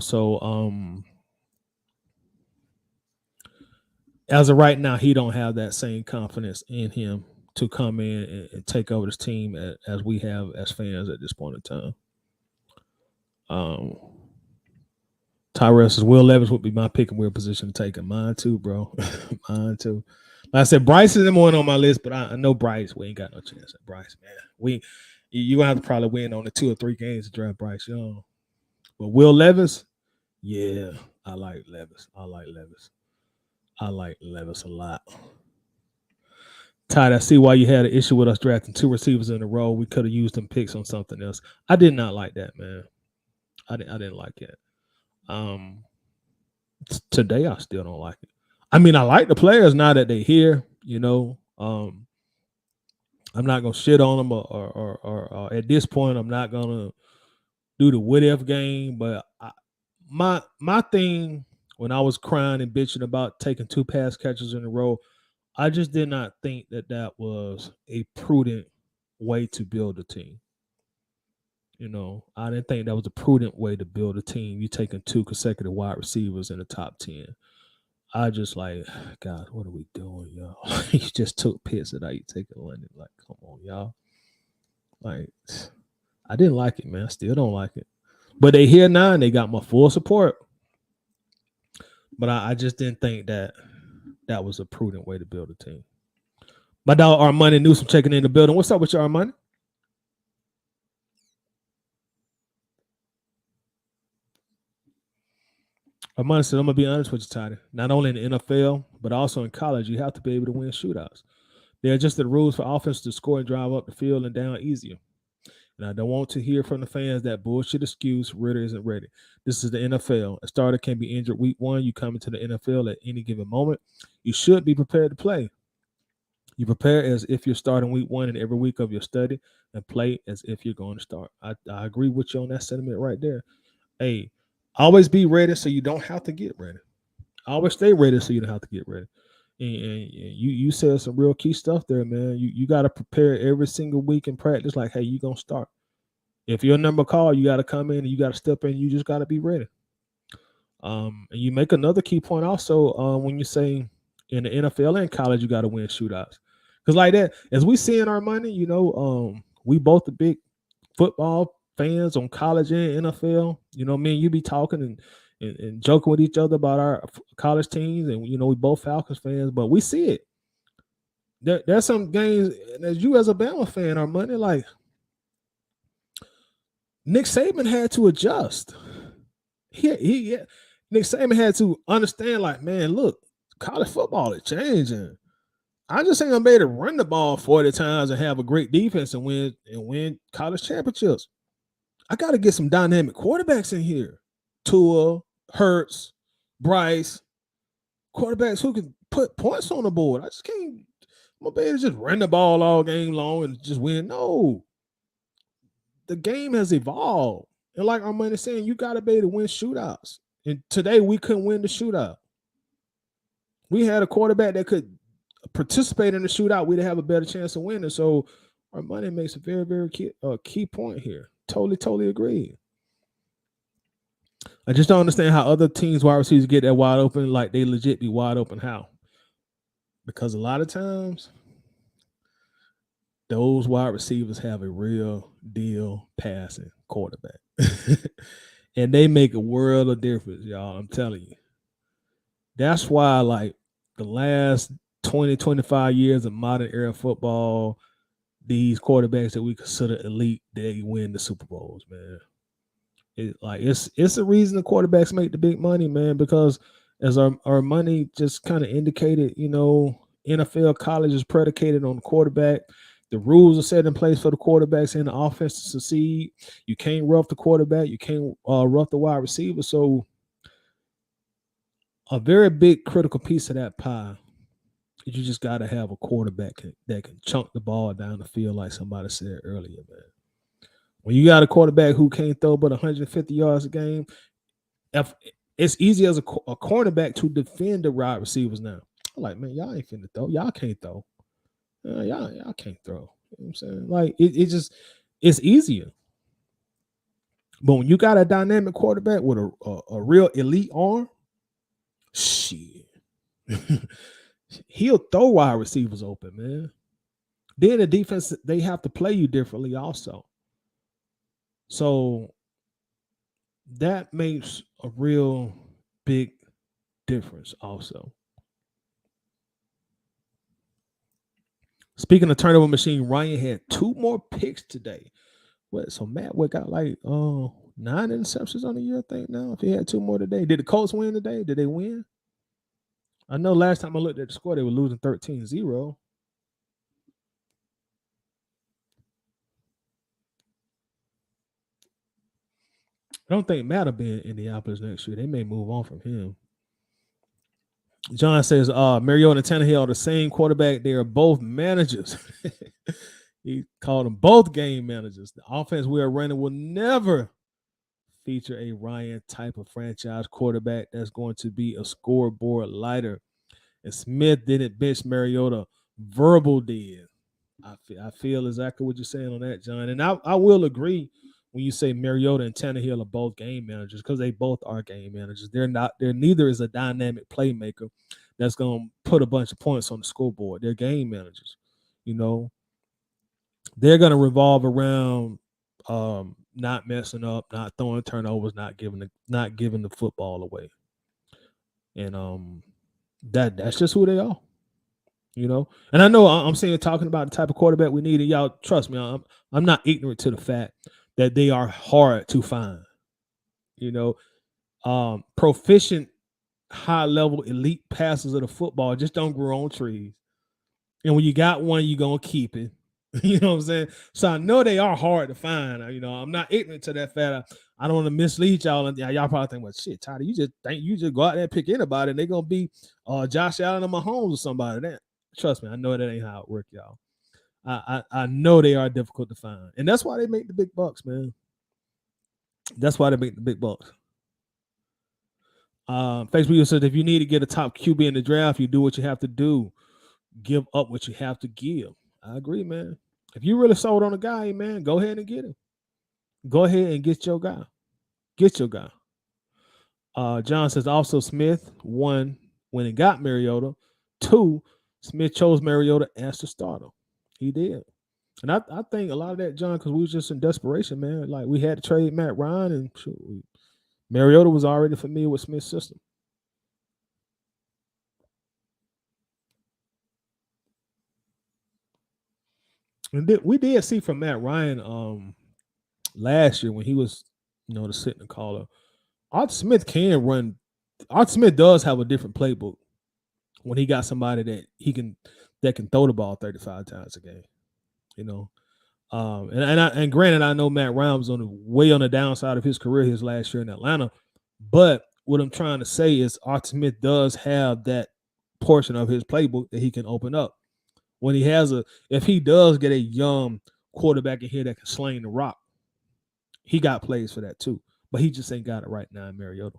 So as of right now, he don't have that same confidence in him to come in and take over this team as we have as fans at this point in time. Tyrell says Will Levis would be my pick and wheel position to take him. Mine too, bro. Mine too. Like I said, Bryce is the one on my list, but I know Bryce. We ain't got no chance at Bryce, man. You're gonna have to probably win on the 2 or 3 games to draft Bryce Young. But Will Levis, yeah, I like Levis. I like Levis. I like Levis a lot. Todd, I see why you had an issue with us drafting 2 receivers in a row. We could have used them picks on something else. I did not like that, man. I didn't like it. Um, Today I still don't like it. I mean, I like the players now that they're here. I'm not gonna shit on them, or at this point, I'm not gonna do the what if game. But my thing when I was crying and bitching about taking 2 pass catchers in a row, I just did not think that that was a prudent way to build a team. I didn't think that was a prudent way to build a team. You taking 2 consecutive wide receivers in the top 10. I just like, God, what are we doing, y'all? You just took Pitts and now you taking London. Like, come on, y'all. Like, I didn't like it, man. I still don't like it. But they here now and they got my full support. But I just didn't think that that was a prudent way to build a team. My dog Armani Newsom checking in the building. What's up with you, Armani? Armani said, I'm going to be honest with you, Toddy. Not only in the NFL, but also in college, you have to be able to win shootouts. They adjusted the rules for offense to score and drive up the field and down easier. And I don't want to hear from the fans that bullshit excuse Ritter isn't ready. This is the NFL. A starter can be injured week 1. You come into the NFL at any given moment. You should be prepared to play. You prepare as if you're starting week 1 and every week of your study and play as if you're going to start. I agree with you on that sentiment right there. Hey, always be ready so you don't have to get ready. Always stay ready so you don't have to get ready. And you said some real key stuff there, man. You got to prepare every single week in practice. Like, hey, you gonna start. If your number call, you got to come in and you got to step in. You just got to be ready. And you make another key point also when you say in the NFL and college, you got to win shootouts. Because like that, as we see in our money, we both the big football fans on college and NFL. Me and you be talking and joking with each other about our college teams, and we both Falcons fans, but we see it. There's some games, as you as a Bama fan, our money, like Nick Saban had to adjust. Nick Saban had to understand, like, man, look, college football is changing. I just ain't gonna be able to run the ball 40 times and have a great defense and win college championships. I got to get some dynamic quarterbacks in here. Tua, Hurts, Bryce, quarterbacks who can put points on the board. I just can't. I'm gonna be able to just run the ball all game long and just win. No, the game has evolved, and like Armand is saying, you got to be able to win shootouts. And today we couldn't win the shootout. We had a quarterback that could participate in the shootout. We'd have a better chance of winning. So our money makes a very, very key point here. Totally agree. I just don't understand how other teams' wide receivers get that wide open, like they legit be wide open. How? Because a lot of times those wide receivers have a real deal passing quarterback. And they make a world of difference, y'all. I'm telling you. That's why, like, the last 20, 25 years of modern era football, these quarterbacks that we consider elite, they win the Super Bowls, man. It's the reason the quarterbacks make the big money, man, because as our money just kind of indicated, NFL college is predicated on the quarterback. The rules are set in place for the quarterbacks and the offense to succeed. You can't rough the quarterback. You can't rough the wide receiver. So a very big critical piece of that pie is you just got to have a quarterback that can chunk the ball down the field like somebody said earlier, man. When you got a quarterback who can't throw but 150 yards a game, it's easy as a cornerback to defend the wide receivers now. I'm like, man, y'all ain't finna throw. Y'all can't throw. Y'all can't throw. You know what I'm saying? Like, it's easier. But when you got a dynamic quarterback with a real elite arm, shit. He'll throw wide receivers open, man. Then the defense, they have to play you differently also. So that makes a real big difference also. Speaking of turnover machine, Ryan had 2 more picks today. What? So Matt Wick got like 9 interceptions on the year, I think now. If he had 2 more today. Did the Colts win today? Did they win? I know last time I looked at the score, they were losing 13-0. I don't think Matt will be in Indianapolis next year. They may move on from him. John says, Mariota and Tannehill are the same quarterback. They are both managers. He called them both game managers. The offense we are running will never feature a Ryan type of franchise quarterback that's going to be a scoreboard lighter. And Smith didn't bench Mariota. Verbal did. I feel exactly what you're saying on that, John. And I will agree when you say Mariota and Tannehill are both game managers because they both are game managers. They're not. They're neither is a dynamic playmaker that's going to put a bunch of points on the scoreboard. They're game managers. You know, they're going to revolve around not messing up, not throwing turnovers, not giving the football away. And that's just who they are. You know, and I know I'm saying talking about the type of quarterback we need, and y'all trust me, I'm not ignorant to the fact that they are hard to find. You know, proficient, high level, elite passers of the football just don't grow on trees. And when you got one, you're gonna keep it. You know what I'm saying? So I know they are hard to find. You know, I'm not ignorant to that fact. I don't want to mislead y'all. And y'all probably think, well, shit, Toddy, you just think you just go out there and pick anybody, and they're gonna be Josh Allen or Mahomes or somebody. That trust me, I know that ain't how it works, y'all. I know they are difficult to find, and that's why they make the big bucks, man. That's why they make the big bucks. Facebook said if you need to get a top QB in the draft, you do what you have to do. Give up what you have to give. I agree, man. If you really sold on a guy, man, go ahead and get him. Go ahead and get your guy. Get your guy. John says also Smith, 1, when he got Mariota. 2, Smith chose Mariota as the starter. He did. And I think a lot of that, John, because we was just in desperation, man. Like we had to trade Matt Ryan, and Mariota was already familiar with Smith's system. And we did see from Matt Ryan last year when he was, the sitting caller. Art Smith can run. Art Smith does have a different playbook when he got somebody that can throw the ball 35 times a game. You know, and granted, I know Matt Ryan was way on the downside of his career his last year in Atlanta, but what I'm trying to say is Art Smith does have that portion of his playbook that he can open up when he has if he does get a young quarterback in here that can sling the rock, he got plays for that too, but he just ain't got it right now in Mariota.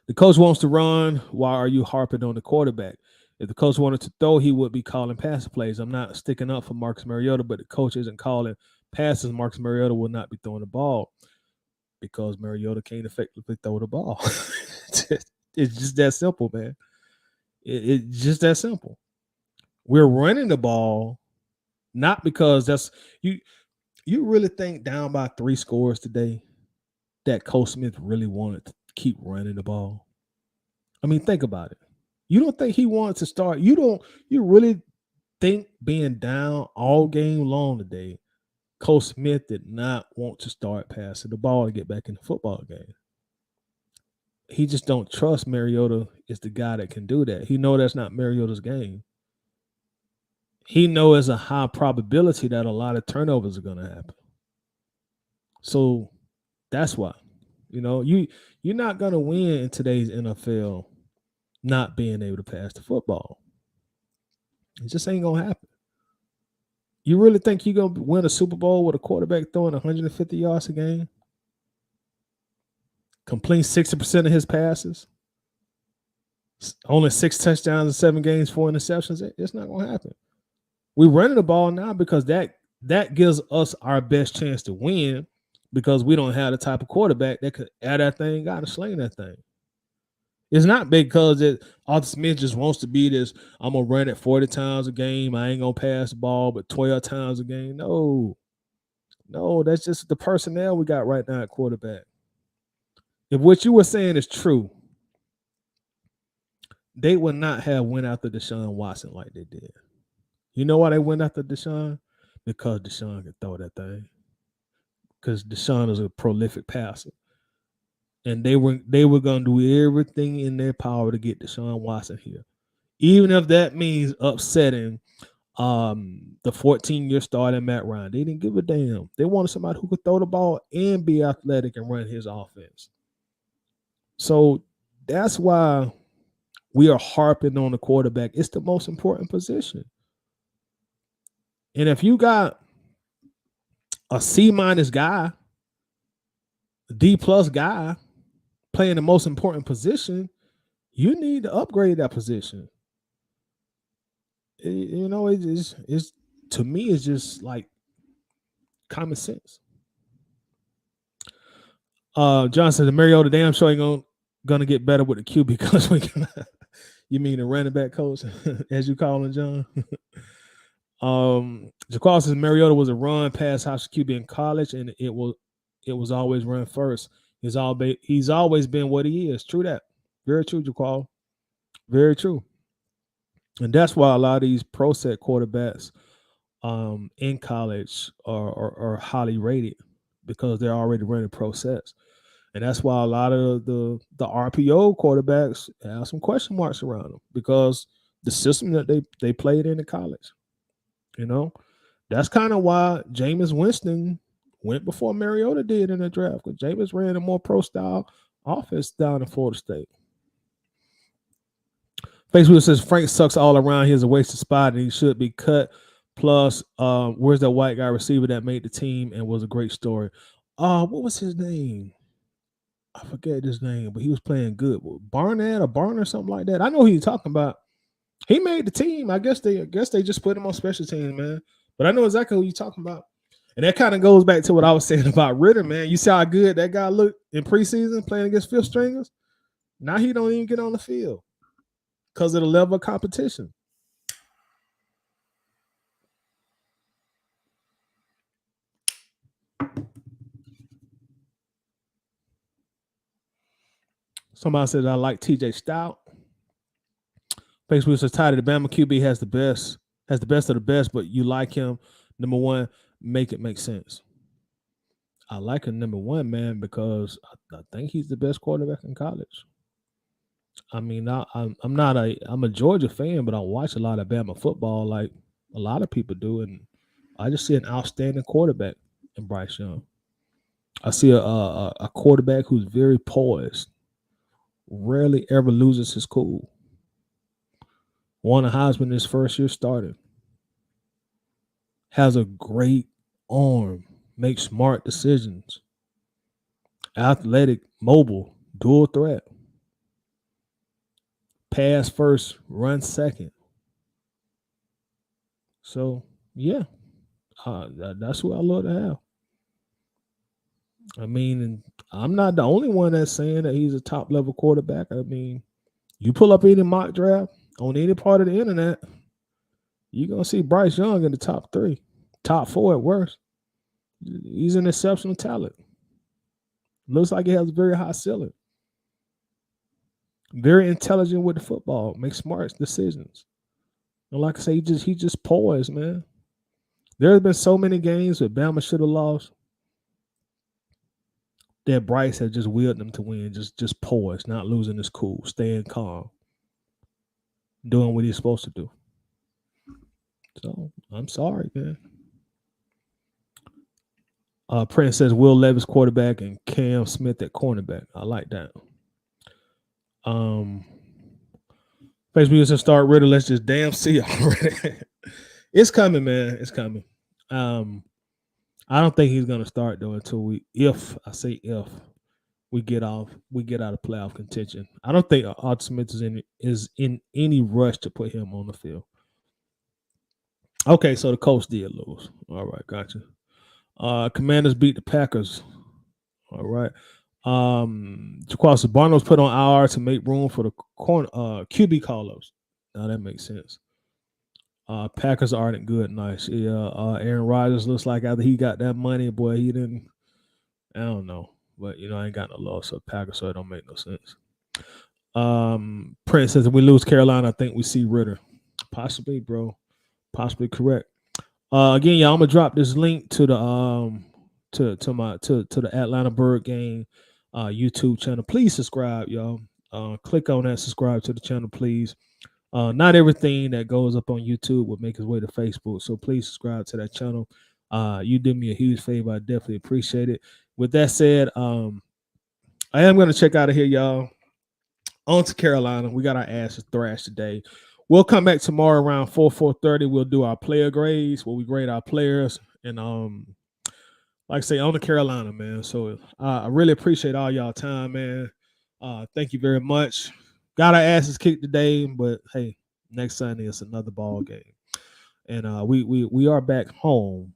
The coach wants to run. Why are you harping on the quarterback? If the coach wanted to throw, he would be calling pass plays. I'm not sticking up for Marcus Mariota, but the coach isn't calling passes. Marcus Mariota will not be throwing the ball because Mariota can't effectively throw the ball. It's just that simple, man. It's just that simple. We're running the ball, not because that's you. You really think down by 3 scores today that Coach Smith really wanted to keep running the ball? I mean, think about it. You don't think he wanted to start? You really think being down all game long today, Coach Smith did not want to start passing the ball to get back in the football game? He just don't trust Mariota is the guy that can do that. He know that's not Mariota's game. He know it's a high probability that a lot of turnovers are going to happen. So that's why, you're not going to win in today's NFL not being able to pass the football. It just ain't going to happen. You really think you're going to win a Super Bowl with a quarterback throwing 150 yards a game? Complete 60% of his passes? Only 6 touchdowns in 7 games, 4 interceptions? It's not going to happen. We're running the ball now because that gives us our best chance to win because we don't have the type of quarterback that could add that thing out and sling that thing. It's not because Arthur Smith just wants to be this, I'm going to run it 40 times a game. I ain't going to pass the ball but 12 times a game. No, that's just the personnel we got right now at quarterback. If what you were saying is true, they would not have went after Deshaun Watson like they did. You know why they went after Deshaun? Because Deshaun could throw that thing. Because Deshaun is a prolific passer. And they were gonna do everything in their power to get Deshaun Watson here. Even if that means upsetting the 14-year starter Matt Ryan. They didn't give a damn. They wanted somebody who could throw the ball and be athletic and run his offense. So that's why we are harping on the quarterback. It's the most important position. And if you got a C- guy, D+ guy playing the most important position, you need to upgrade that position. It's to me, it's just like common sense. John says the Mariota damn sure ain't gonna get better with the QB because we can. You mean the running back coach, as you call him, John? Jaquan says Mariota was a run pass house QB in college, and it was always run first. He's always been what he is. True that. Very true, Jaquan. Very true. And that's why a lot of these pro set quarterbacks in college are highly rated because they're already running pro sets. And that's why a lot of the RPO quarterbacks have some question marks around them because the system that they played in college. You know, that's kind of why Jameis Winston went before Mariota did in the draft because Jameis ran a more pro style offense down in Florida State. Facebook says Frank sucks all around. He's a wasted spot and he should be cut. Plus, where's that white guy receiver that made the team and was a great story? What was his name? I forget his name, but he was playing good. Barnett or Barn or something like that. I know who you're talking about. He made the team. I guess they just put him on special teams, man. But I know exactly who you're talking about. And that kind of goes back to what I was saying about Ritter, man. You see how good that guy looked in preseason playing against fifth stringers? Now he don't even get on the field because of the level of competition. Somebody says I like TJ Stout. Facebook says tired of the Bama QB has the best of the best, but you like him. Number one, make it make sense. I like him number one, man, because I think he's the best quarterback in college. I mean, I'm a Georgia fan, but I watch a lot of Bama football, like a lot of people do, and I just see an outstanding quarterback in Bryce Young. I see a quarterback who's very poised, rarely ever loses his cool. Won a Heisman his first year starting. Has a great arm, makes smart decisions. Athletic, mobile, dual threat. Pass first, run second. So yeah, that's what I love to have. I mean, and I'm not the only one that's saying that he's a top level quarterback. I mean, you pull up any mock draft on any part of the internet, you're gonna see Bryce Young in the top three, top four at worst. He's an exceptional talent. Looks like he has a very high ceiling. Very intelligent with the football, makes smart decisions. And like I say, he just poised, man. There have been so many games that Bama should have lost that Bryce had just willed them to win, just poised, not losing his cool, staying calm, doing what he's supposed to do. So I'm sorry, man. Prince says Will Levis quarterback and Cam Smith at cornerback. I like that. Facebook says start Ritter. Let's just damn see already. It's coming, man. It's coming. I don't think he's gonna start though until if we get out of playoff contention. I don't think Art Smith is in any rush to put him on the field. Okay, so the Colts did lose. All right, gotcha. Commanders beat the Packers. All right. Jaquan Barnos put on IR to make room for the QB call-ups. Now that makes sense. Packers aren't good. Nice. Yeah. Aaron Rodgers looks like after he got that money, boy, he didn't. I don't know, but I ain't got no loss of Packers, so it don't make no sense. Prince says if we lose Carolina, I think we see Ritter. Possibly, bro. Possibly correct. Again, y'all, I'm gonna drop this link to the to the Atlanta Bird Game YouTube channel. Please subscribe, y'all. Click on that, subscribe to the channel, please. Not everything that goes up on YouTube will make its way to Facebook, so please subscribe to that channel. You did me a huge favor. I definitely appreciate it. With that said, I am gonna check out of here, y'all. On to Carolina. We got our asses thrashed today. We'll come back tomorrow around 4:30. We'll do our player grades where we grade our players. And like I say, on to Carolina, man. So I really appreciate all y'all time, man. Thank you very much. Got our asses kicked today, but hey, next Sunday is another ball game. And we are back home,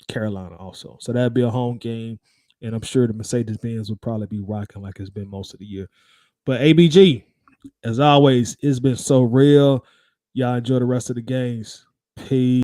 Carolina also. So that'll be a home game. And I'm sure the Mercedes Benz will probably be rocking like it's been most of the year. But ABG, as always, it's been so real. Y'all enjoy the rest of the games. Peace.